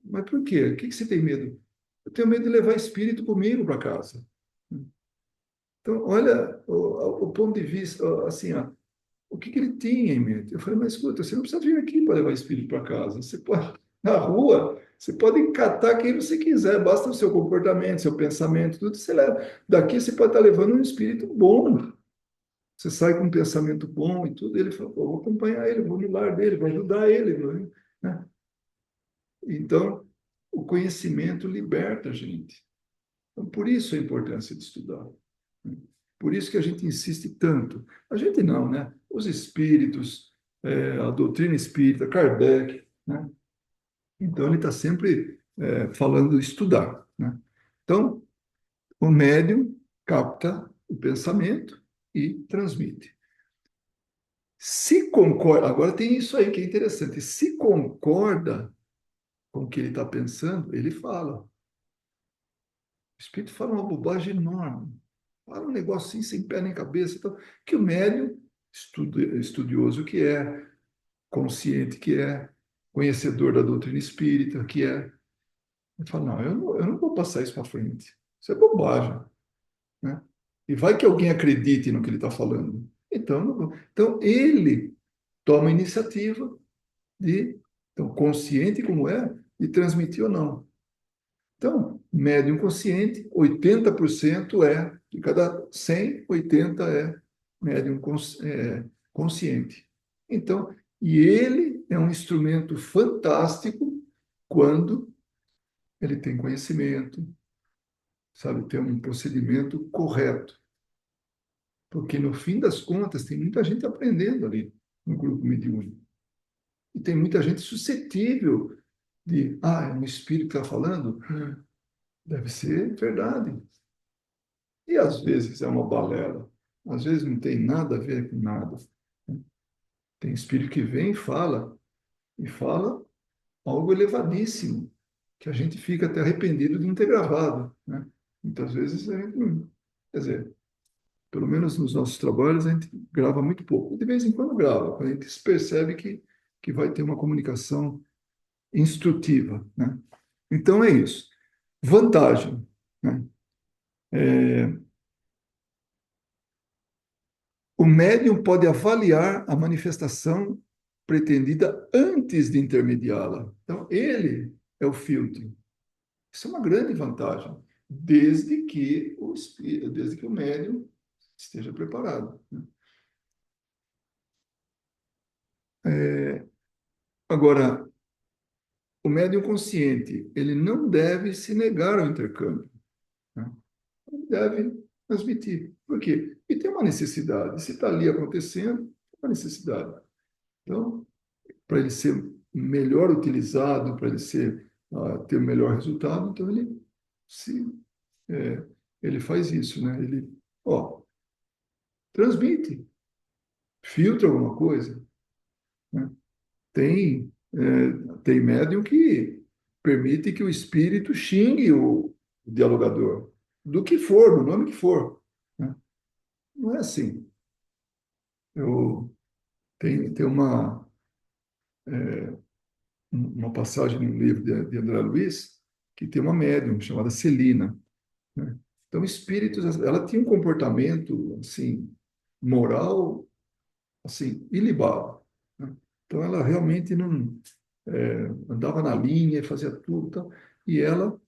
Mas por quê? O que você tem medo? Eu tenho medo de levar espírito comigo para casa. Então, olha o ponto de vista, assim, ó, o que ele tinha em mente. Eu falei, mas escuta, você não precisa vir aqui para levar espírito para casa. Você pode, na rua, você pode catar quem você quiser, basta o seu comportamento, seu pensamento, tudo você leva. Daqui você pode estar levando um espírito bom. Você sai com um pensamento bom e tudo. Ele falou, pô, vou acompanhar ele, vou no lar dele, vou ajudar ele, né? Então, o conhecimento liberta a gente. Então, por isso a importância de estudar, né? Por isso que a gente insiste tanto. A gente não, né? Os espíritos, a doutrina espírita, Kardec, né? Então, ele está sempre falando de estudar, né? Então, o médium capta o pensamento e transmite. Se concorda, agora tem isso aí que é interessante. Se concorda com o que ele está pensando, ele fala. O espírito fala uma bobagem enorme. Fala um negócio assim, sem pé nem cabeça. Então, que o médium, estudioso que é, consciente que é, conhecedor da doutrina espírita que é, ele fala, não, eu não vou passar isso para frente. Isso é bobagem, né? E vai que alguém acredite no que ele está falando. Então, não vou. Então, ele toma a iniciativa de, então, consciente como é, de transmitir ou não. Então, médium consciente, 80% de cada 100, 80 é médium consciente. Então, e ele é um instrumento fantástico quando ele tem conhecimento, sabe, tem um procedimento correto. Porque, no fim das contas, tem muita gente aprendendo ali no grupo mediúnico. E tem muita gente suscetível de, é um espírito que está falando? Deve ser verdade. E às vezes é uma balela, às vezes não tem nada a ver com nada. Tem espírito que vem e fala algo elevadíssimo, que a gente fica até arrependido de não ter gravado, né? Muitas vezes a gente não, quer dizer, pelo menos nos nossos trabalhos a gente grava muito pouco. De vez em quando grava, a gente percebe que vai ter uma comunicação instrutiva, né? Então é isso. Vantagem, né? O médium pode avaliar a manifestação pretendida antes de intermediá-la. Então, ele é o filtro. Isso é uma grande vantagem, desde que o médium esteja preparado, né? Agora, o médium consciente, ele não deve se negar ao intercâmbio, né? Ele deve transmitir. Por quê? E tem uma necessidade. Se está ali acontecendo, tem uma necessidade. Então, para ele ser melhor utilizado, para ele ter o melhor resultado, então se, é, ele faz isso, né? Ele, transmite, filtra alguma coisa, né? Tem médium que permite que o espírito xingue o dialogador. do que for, do nome que for, né? Não é assim. Eu tem uma passagem no livro de André Luiz que tem uma médium chamada Celina, né? Então, espíritos, ela tinha um comportamento assim moral assim ilibado, né? Então, ela realmente não andava na linha, fazia tudo, tal, e ela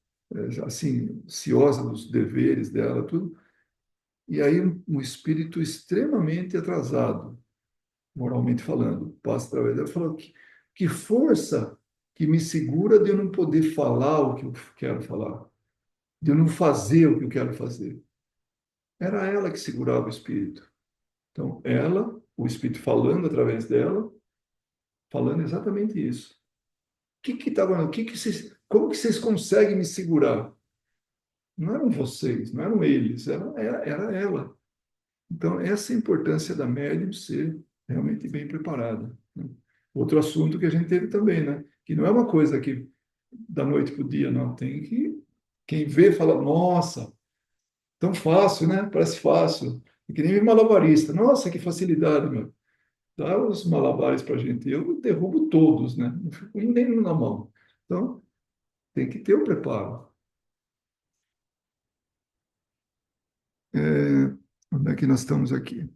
assim ciosa dos deveres dela, tudo. E aí um espírito extremamente atrasado, moralmente falando, passa através dela, falou que força que me segura de eu não poder falar o que eu quero falar, de eu não fazer o que eu quero fazer. Era ela que segurava o espírito. Então, ela, o espírito falando através dela, falando exatamente isso. Que tava, como que vocês conseguem me segurar? Não eram vocês, não eram eles, era ela. Então, essa é a importância da médium ser realmente bem preparada, né? Outro assunto que a gente teve também, né? Que não é uma coisa que da noite para o dia, não. Tem que. Quem vê fala, nossa, tão fácil, né? Parece fácil. É que nem malabarista. Nossa, que facilidade, meu. Dá os malabares para a gente. Eu derrubo todos, né? Não fico com nem na mão. Então, tem que ter o preparo. É, onde é que nós estamos aqui?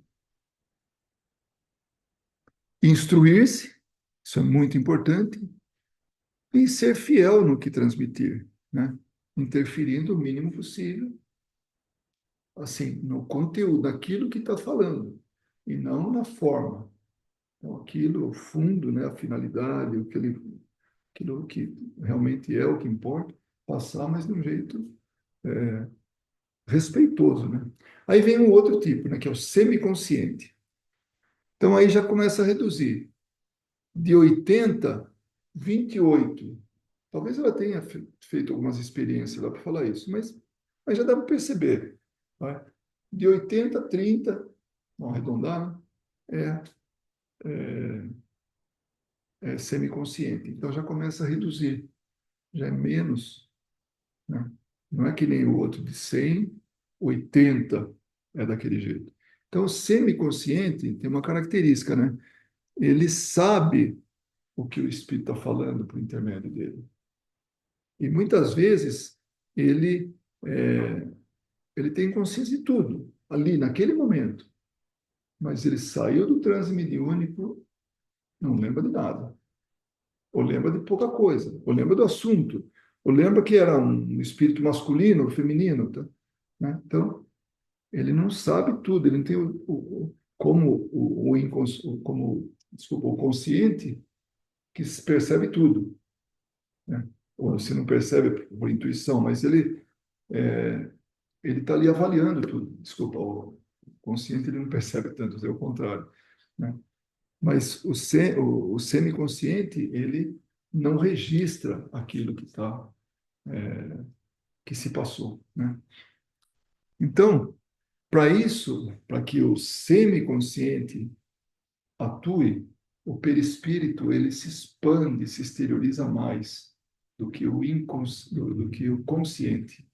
Instruir-se, isso é muito importante, e ser fiel no que transmitir, né? Interferindo o mínimo possível, assim, no conteúdo, daquilo que está falando, e não na forma. Então, aquilo, o fundo, né, a finalidade, aquilo que realmente é o que importa, passar, mas de um jeito respeitoso, né? Aí vem um outro tipo, né, que é o semiconsciente. Então, aí já começa a reduzir. De 80, 28. Talvez ela tenha feito algumas experiências lá para falar isso, mas já dá para perceber. Vai? De 80 a 30, vamos arredondar, né? É semiconsciente. Então já começa a reduzir, já é menos, né? Não é que nem o outro de 100, 80 é daquele jeito. Então, o semiconsciente tem uma característica, né? Ele sabe o que o espírito está falando por intermédio dele. E muitas vezes ele, é, ele tem consciência de tudo, ali, naquele momento. Mas ele saiu do transe mediúnico, não lembra de nada. Ou lembra de pouca coisa. Ou lembra do assunto. Ou lembra que era um espírito masculino ou feminino. Tá? Né? Então, ele não sabe tudo. Ele não tem como como, desculpa, o consciente que percebe tudo. Né? Ou se não percebe por intuição, mas ele está ali avaliando tudo. Desculpa, o consciente ele não percebe tanto, é o contrário, né? Mas o semiconsciente ele não registra aquilo que se passou, né? Então, para isso, para que o semiconsciente atue, o perispírito ele se expande, se exterioriza mais do que o consciente.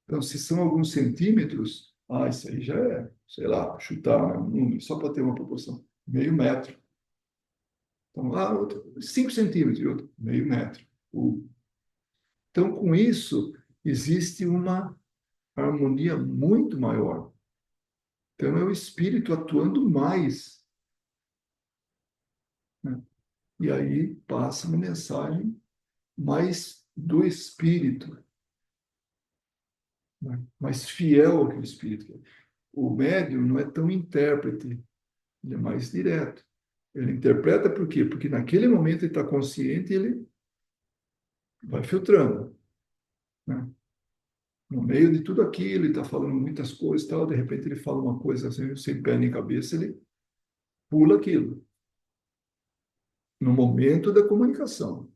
Então, se são alguns centímetros, isso aí já é, sei lá, chutar, né, um número, só para ter uma proporção, meio metro. Então, outro, 5 centímetros, e outro, meio metro. Então, com isso, existe uma harmonia muito maior. Então, é o espírito atuando mais, né? E aí passa uma mensagem mais do espírito, né? Mais fiel ao que o espírito quer. O médium não é tão intérprete, ele é mais direto. Ele interpreta por quê? Porque naquele momento ele está consciente e ele vai filtrando, né? No meio de tudo aquilo, ele está falando muitas coisas, tal, de repente ele fala uma coisa assim, sem pé nem cabeça, ele pula aquilo, no momento da comunicação.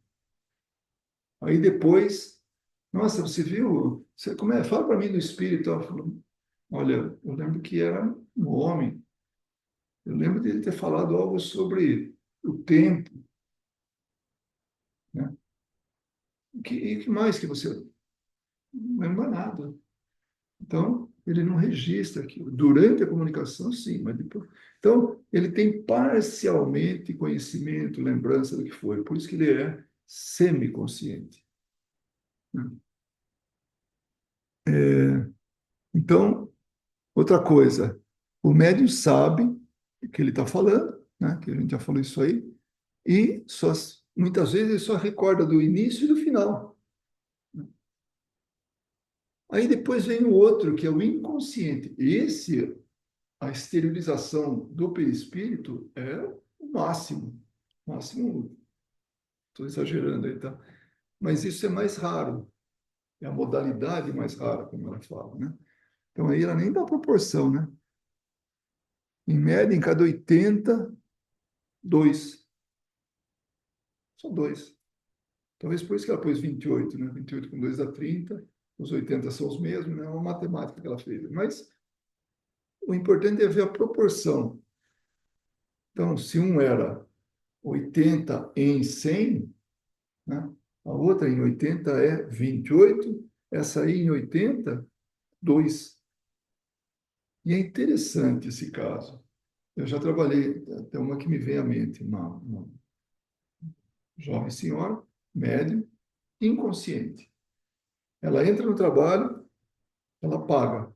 Aí depois, nossa, você viu? Você, como é? Fala para mim do espírito. Eu falo, olha, eu lembro que era um homem, eu lembro dele ter falado algo sobre o tempo, né? E que mais que você não lembra nada. Então, ele não registra aquilo. Durante a comunicação, sim, mas depois. Então, ele tem parcialmente conhecimento, lembrança do que foi. Por isso que ele é semiconsciente, né? Então, outra coisa, o médium sabe o que ele está falando, né? Que a gente já falou isso aí, e só, muitas vezes ele só recorda do início e do final. Aí depois vem o outro, que é o inconsciente. Esse, a exteriorização do perispírito é o máximo. Máximo, estou exagerando aí, tá? Mas isso é mais raro. É a modalidade mais rara, como ela fala, né? Então aí ela nem dá proporção, né? Em média, em cada 80, dois. São dois. Talvez por isso que ela pôs 28, né? 28 com 2 dá 30. Os 80 são os mesmos, né? É uma matemática que ela fez. Mas o importante é ver a proporção. Então, se um era 80 em 100, né? A outra em 80 é 28, essa aí em 80, 2. E é interessante esse caso. Eu já trabalhei, tem uma que me vem à mente, uma jovem senhora, médium, inconsciente. Ela entra no trabalho, ela paga,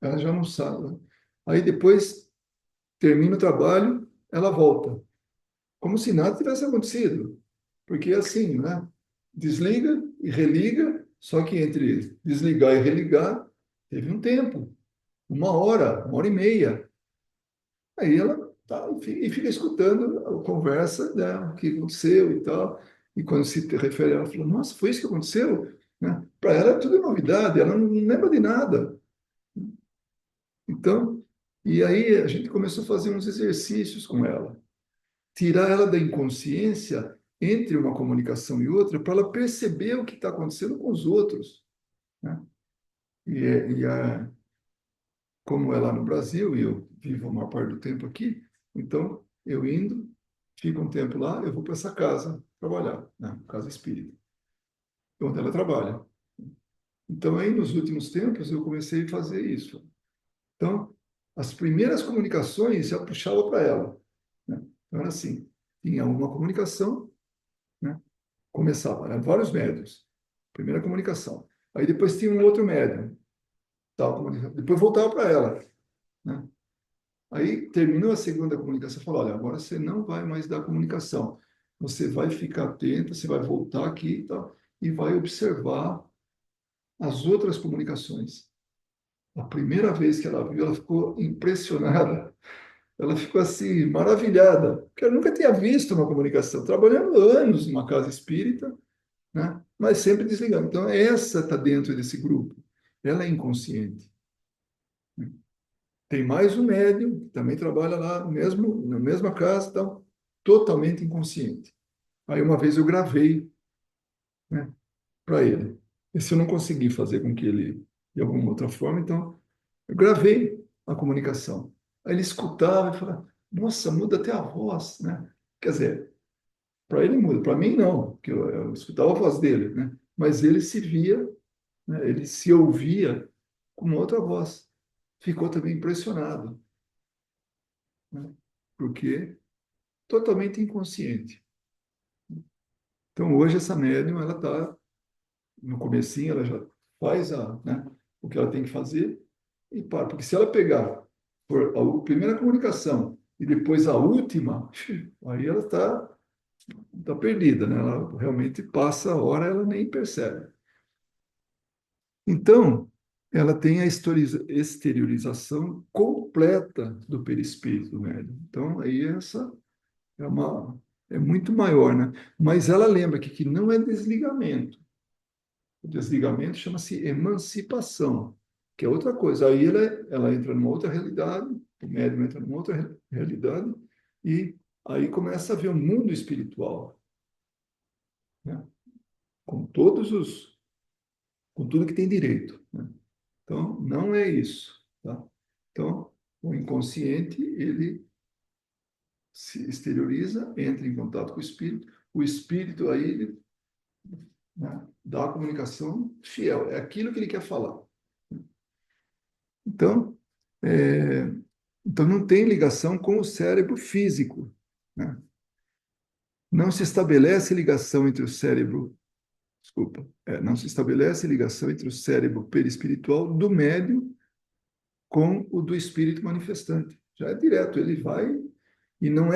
ela já não sabe. Aí depois termina o trabalho, ela volta, como se nada tivesse acontecido. Porque é assim, né? Desliga e religa, só que entre desligar e religar, teve um tempo, 1 hora e meia. Aí ela tá, e fica escutando a conversa, né, o que aconteceu e tal. E quando se refere, ela falou: Nossa, foi isso que aconteceu? Né? Para ela é tudo novidade, ela não lembra de nada. Então, e aí a gente começou a fazer uns exercícios com ela, tirar ela da inconsciência entre uma comunicação e outra, para ela perceber o que está acontecendo com os outros, né? Como é lá no Brasil, e eu vivo a maior parte do tempo aqui, então eu indo, fico um tempo lá, eu vou para essa casa trabalhar, né? Casa espírita, onde ela trabalha. Então, aí, nos últimos tempos, eu comecei a fazer isso. Então, as primeiras comunicações já puxava para ela, né? Então, era assim, tinha uma comunicação, né? Começava, eram vários médios. Primeira comunicação. Aí depois tinha um outro médium, tal, depois voltava para ela, né? Aí terminou a segunda comunicação, falou: Olha, agora você não vai mais dar comunicação. Você vai ficar atenta, você vai voltar aqui e tal, e vai observar as outras comunicações. A primeira vez que ela viu, ela ficou impressionada. Ela ficou assim, maravilhada, porque ela nunca tinha visto uma comunicação, trabalhando anos numa casa espírita, né? Mas sempre desligando. Então, essa está dentro desse grupo. Ela é inconsciente. Tem mais um médium, que também trabalha lá, mesmo, na mesma casa, então, totalmente inconsciente. Aí, uma vez eu gravei, né, para ele. Esse eu não consegui fazer com que ele, de alguma outra forma, então, eu gravei a comunicação. Aí ele escutava e falava: Nossa, muda até a voz, né? Quer dizer, para ele muda, para mim não, porque eu escutava a voz dele, né? Mas ele se via, né? Ele se ouvia com uma outra voz. Ficou também impressionado, né? Porque totalmente inconsciente. Então, hoje, essa médium, ela está no comecinho, ela já faz né, o que ela tem que fazer e para. Porque se ela pegar por a primeira comunicação e depois a última, aí ela tá perdida, né? Ela realmente passa a hora, ela nem percebe. Então, ela tem a exteriorização completa do perispírito do médium. Então, aí essa é muito maior, né? Mas ela lembra que não é desligamento. O desligamento chama-se emancipação, que é outra coisa. Aí ela entra numa outra realidade, o médium entra numa outra realidade, e aí começa a ver o mundo espiritual, né? Com todos os, com tudo que tem direito, né? Então, não é isso, tá? Então, o inconsciente, ele se exterioriza, entra em contato com o espírito aí ele né, da comunicação fiel. É aquilo que ele quer falar. Então, é, então não tem ligação com o cérebro físico, né? Não se estabelece ligação entre o cérebro, desculpa, não se estabelece ligação entre o cérebro perispiritual do médium com o do espírito manifestante. Já é direto, ele vai e não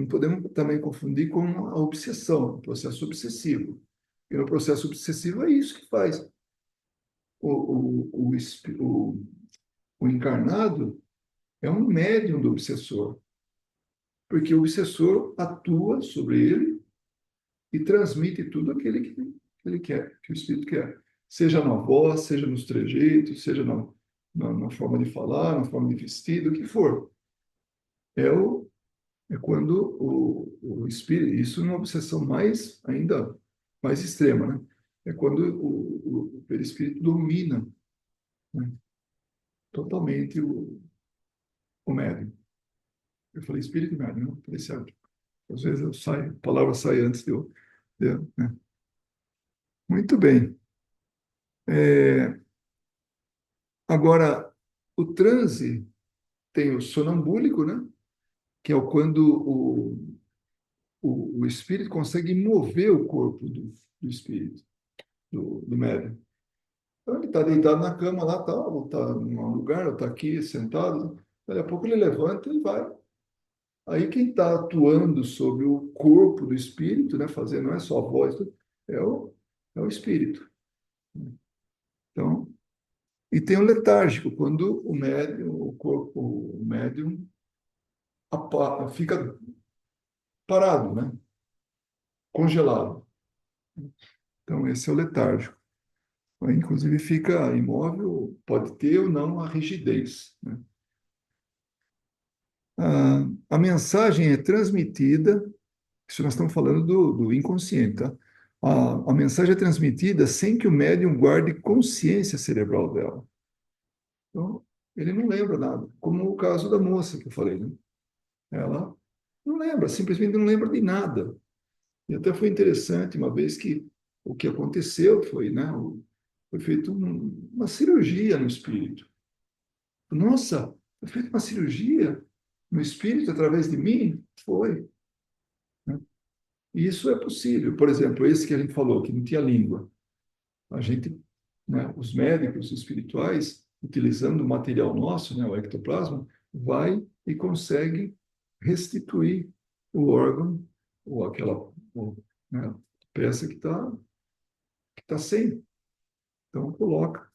podemos também confundir com a obsessão, o processo obsessivo. E no processo obsessivo é isso que faz. O, o, o, o encarnado é um médium do obsessor, porque o obsessor atua sobre ele e transmite tudo aquilo que ele quer, que o espírito quer. Seja na voz, seja nos trejeitos, seja na forma de falar, na forma de vestir, o que for. É, é quando o espírito, isso é uma obsessão mais, ainda mais extrema, né? É quando o perispírito domina, né, totalmente o médium. Eu falei espírito e médium, não falei certo. Às vezes a palavra sai antes né? Muito bem. É, agora, o transe tem o sonambúlico, né? Que é quando o espírito consegue mover o corpo do espírito, do médium. Então, ele está deitado na cama lá, tá, ou está em um lugar, ou está aqui sentado. Daqui a pouco ele levanta e vai. Aí quem está atuando sobre o corpo do espírito, né, fazendo, não é só a voz, é o espírito. Então, e tem o letárgico, quando o médium, o corpo, o médium fica parado, né, congelado. Então, esse é o letárgico. Aí, inclusive, fica imóvel, pode ter ou não a rigidez, né? A mensagem é transmitida, isso nós estamos falando do inconsciente, tá? A mensagem é transmitida sem que o médium guarde consciência cerebral dela. Então, ele não lembra nada, como o caso da moça que eu falei, né? Ela não lembra, simplesmente não lembra de nada. E até foi interessante uma vez que o que aconteceu foi, né, foi feita uma cirurgia no espírito. Nossa, foi feita uma cirurgia no espírito através de mim? Foi, né? E isso é possível. Por exemplo, esse que a gente falou, que não tinha língua. A gente, né, os médicos espirituais, utilizando o material nosso, né, o ectoplasma, vai e consegue restituir o órgão ou aquela né, peça que tá sem. Então, coloca.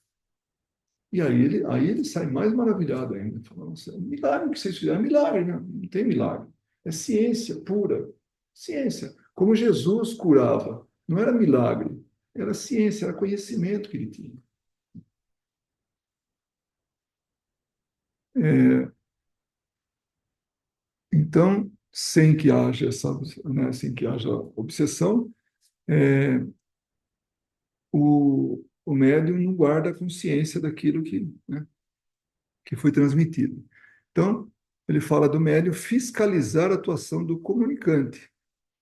E aí ele sai mais maravilhado ainda. Fala, nossa, é um milagre que vocês fizeram. É milagre, né? Não tem milagre. É ciência pura. Ciência. Como Jesus curava. Não era milagre. Era ciência, era conhecimento que ele tinha. É, então, sem que haja né, sem que haja obsessão, é, o médium não guarda a consciência daquilo né, que foi transmitido. Então, ele fala do médium fiscalizar a atuação do comunicante,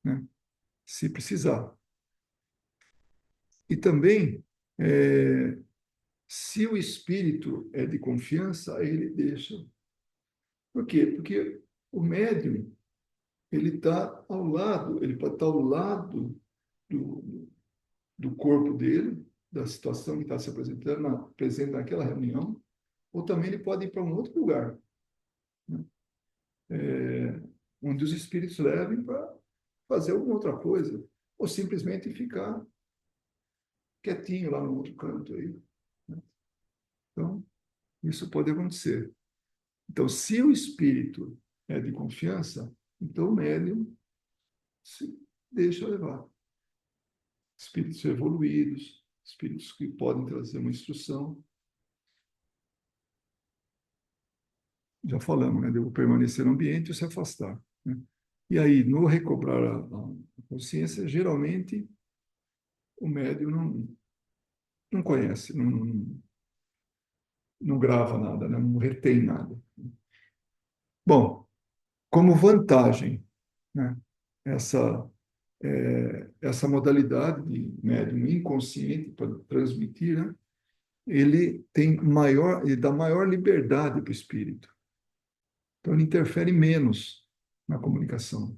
né, se precisar. E também, se o espírito é de confiança, ele deixa. Por quê? Porque o médium, ele está ao lado, ele pode estar ao lado do, do corpo dele, da situação que está se apresentando, presente naquela reunião, ou também ele pode ir para um outro lugar, né? Onde os espíritos levem para fazer alguma outra coisa, ou simplesmente ficar quietinho lá no outro canto aí, né? Então, isso pode acontecer. Então, se o espírito é de confiança, então o médium se deixa levar. Espíritos evoluídos, espíritos que podem trazer uma instrução. Já falamos, né? De permanecer no ambiente ou se afastar, né? E aí, no recobrar a consciência, geralmente o médium não conhece, não grava nada, né? Não retém nada. Bom, como vantagem, né? Essa essa modalidade de médium inconsciente para transmitir, né? Ele dá maior liberdade para o espírito. Então, ele interfere menos na comunicação.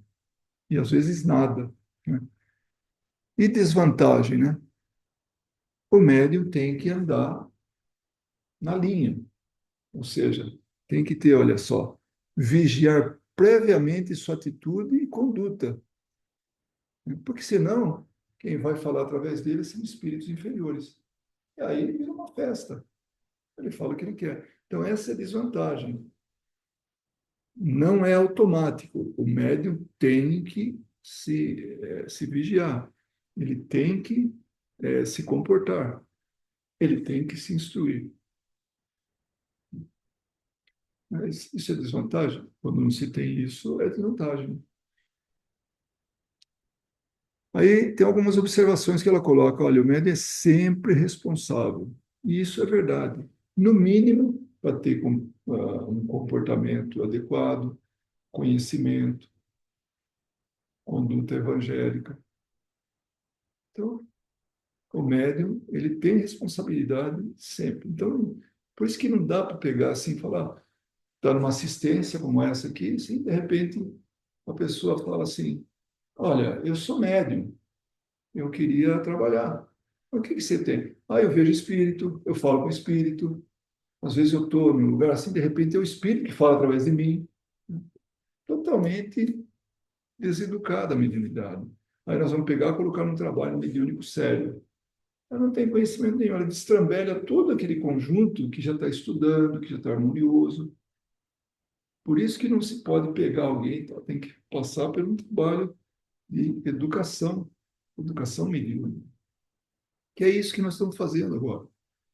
E, às vezes, nada, né? E desvantagem, né? O médium tem que andar na linha. Ou seja, tem que ter, olha só, vigiar previamente sua atitude e conduta. Né? Porque, senão, quem vai falar através dele são espíritos inferiores. E aí vira uma festa. Ele fala o que ele quer. Então, essa é a desvantagem. Não é automático. O médium tem que se vigiar. Ele tem que se comportar. Ele tem que se instruir. Mas isso é desvantagem? Quando não se tem isso, é desvantagem. Aí tem algumas observações que ela coloca. Olha, o médium é sempre responsável. E isso é verdade. No mínimo, para ter um comportamento adequado, conhecimento, conduta evangélica. Então, o médium, ele tem responsabilidade sempre. Então, por isso que não dá para pegar assim e falar, está numa assistência como essa aqui, assim, de repente a pessoa fala assim, olha, eu sou médium, eu queria trabalhar. O que que você tem? Ah, eu vejo espírito, eu falo com o espírito, às vezes eu estou em um lugar assim, de repente é o espírito que fala através de mim. Totalmente deseducada a mediunidade. Aí nós vamos pegar e colocar num trabalho mediúnico sério. Ela não tem conhecimento nenhum, ela destrambelha todo aquele conjunto que já está estudando, que já está harmonioso. Por isso que não se pode pegar alguém, então tem que passar por um trabalho de educação mediúnica, que é isso que nós estamos fazendo agora.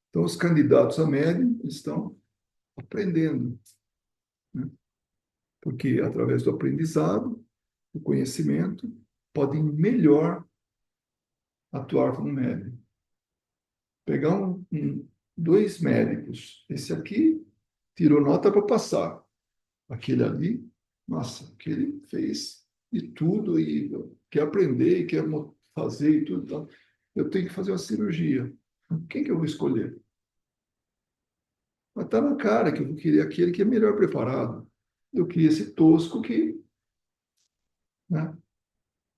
Então, os candidatos a médium estão aprendendo, né? Porque através do aprendizado, do conhecimento, podem melhor atuar como médium. Pegar dois médicos, esse aqui tirou nota para passar, aquele ali, nossa, aquele fez de tudo e quer aprender, quer fazer e tudo. Tá? Eu tenho que fazer uma cirurgia. Quem que eu vou escolher? Mas está na cara que eu vou querer aquele que é melhor preparado do que esse tosco que, né,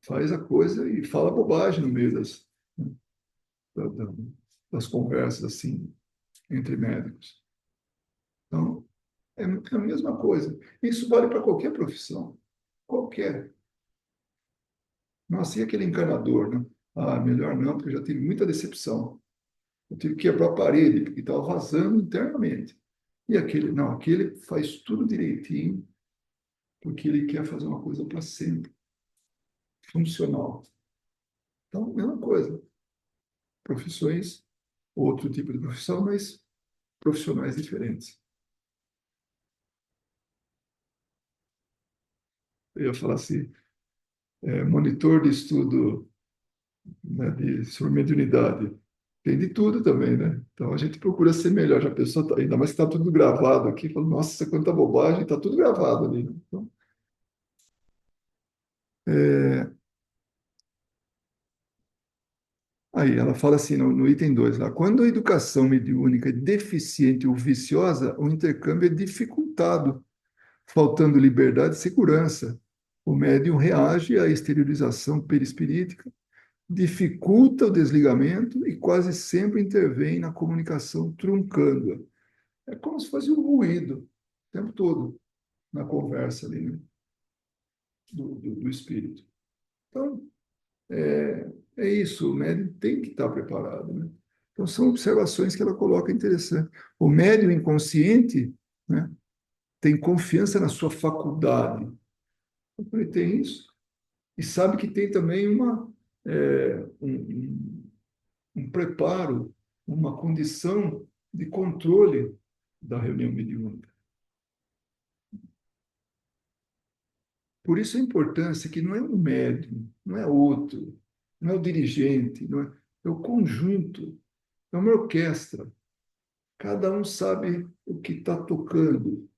faz a coisa e fala bobagem no meio da- da- das conversas assim entre médicos. Então, é a mesma coisa. Isso vale para qualquer profissão. Qualquer. Nossa, e aquele encanador, né? Ah, melhor não, porque eu já tive muita decepção. Eu tive que quebrar a parede, porque estava vazando internamente. E aquele, não, aquele faz tudo direitinho, porque ele quer fazer uma coisa para sempre, funcional. Então, mesma coisa. Profissões, outro tipo de profissão, mas profissionais diferentes. Eu ia falar assim, monitor de estudo, né, sobre mediunidade. Tem de tudo também, né? Então a gente procura ser melhor. Já pensou, ainda mais que está tudo gravado aqui, fala, nossa, quanta bobagem, está tudo gravado ali, né? Então, é, aí ela fala assim no item 2 lá, quando a educação mediúnica é deficiente ou viciosa, o intercâmbio é dificultado, faltando liberdade e segurança. O médium reage à exteriorização perispirítica, dificulta o desligamento e quase sempre intervém na comunicação, truncando-a. É como se fosse um ruído o tempo todo na conversa ali, né? do espírito. Então, é isso, o médium tem que estar preparado, né? Então, são observações que ela coloca interessantes. O médium inconsciente, né, tem confiança na sua faculdade. Então, ele tem isso. E sabe que tem também um preparo, uma condição de controle da reunião mediúnica. Por isso a importância que não é um médium, não é outro, não é o dirigente, não é, é o conjunto, é uma orquestra. Cada um sabe o que está tocando,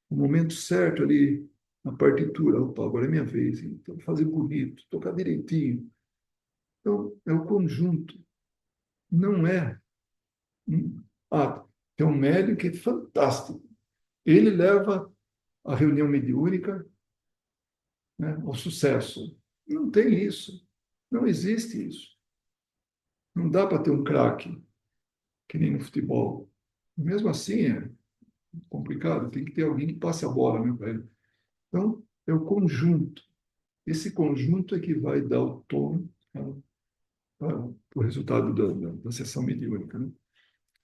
o momento certo ali, a partitura. Opa, agora é minha vez, então fazer bonito, tocar direitinho. Então, é o conjunto, não é. Ah, tem um médium que é fantástico. Ele leva a reunião mediúnica, né, ao sucesso. Não tem isso. Não existe isso. Não dá para ter um craque, que nem no futebol. Mesmo assim, é complicado. Tem que ter alguém que passe a bola, né, para ele. Então, é o conjunto. Esse conjunto é que vai dar o tom, né, para o resultado da sessão mediúnica, né?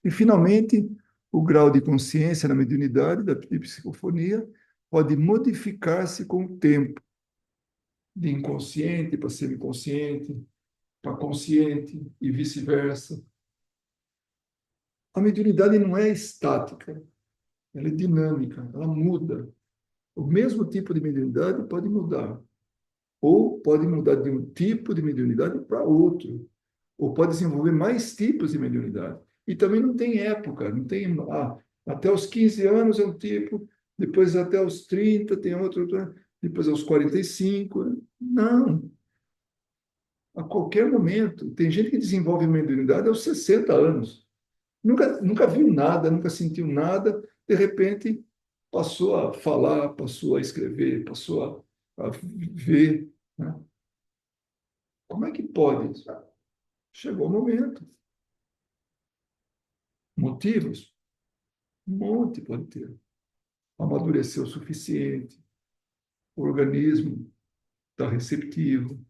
E, finalmente, o grau de consciência na mediunidade de psicofonia pode modificar-se com o tempo, de inconsciente para semiconsciente, para consciente e vice-versa. A mediunidade não é estática, ela é dinâmica, ela muda. O mesmo tipo de mediunidade pode mudar, ou pode mudar de um tipo de mediunidade para outro, ou pode desenvolver mais tipos de mediunidade. E também não tem época, não tem. Até os 15 anos é um tipo, depois até os 30 tem outro, depois aos 45. Não. A qualquer momento. Tem gente que desenvolve mediunidade aos 60 anos. Nunca viu nada, nunca sentiu nada, de repente passou a falar, passou a escrever, passou a ver. Né? Como é que pode? Chegou o momento. Motivos? Um monte pode ter. Amadureceu o suficiente, o organismo está receptivo,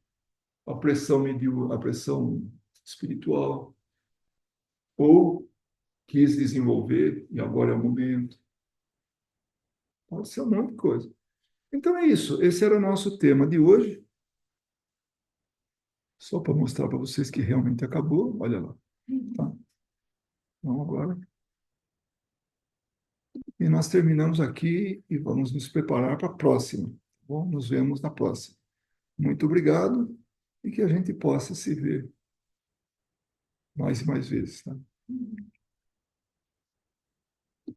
a pressão mediu, a pressão espiritual, ou quis desenvolver e agora é o momento. Pode ser um monte de coisa. Então é isso. Esse era o nosso tema de hoje. Só para mostrar para vocês que realmente acabou. Olha lá. Tá? Então agora. E nós terminamos aqui e vamos nos preparar para a próxima. Tá bom? Nos vemos na próxima. Muito obrigado e que a gente possa se ver mais e mais vezes. Tá?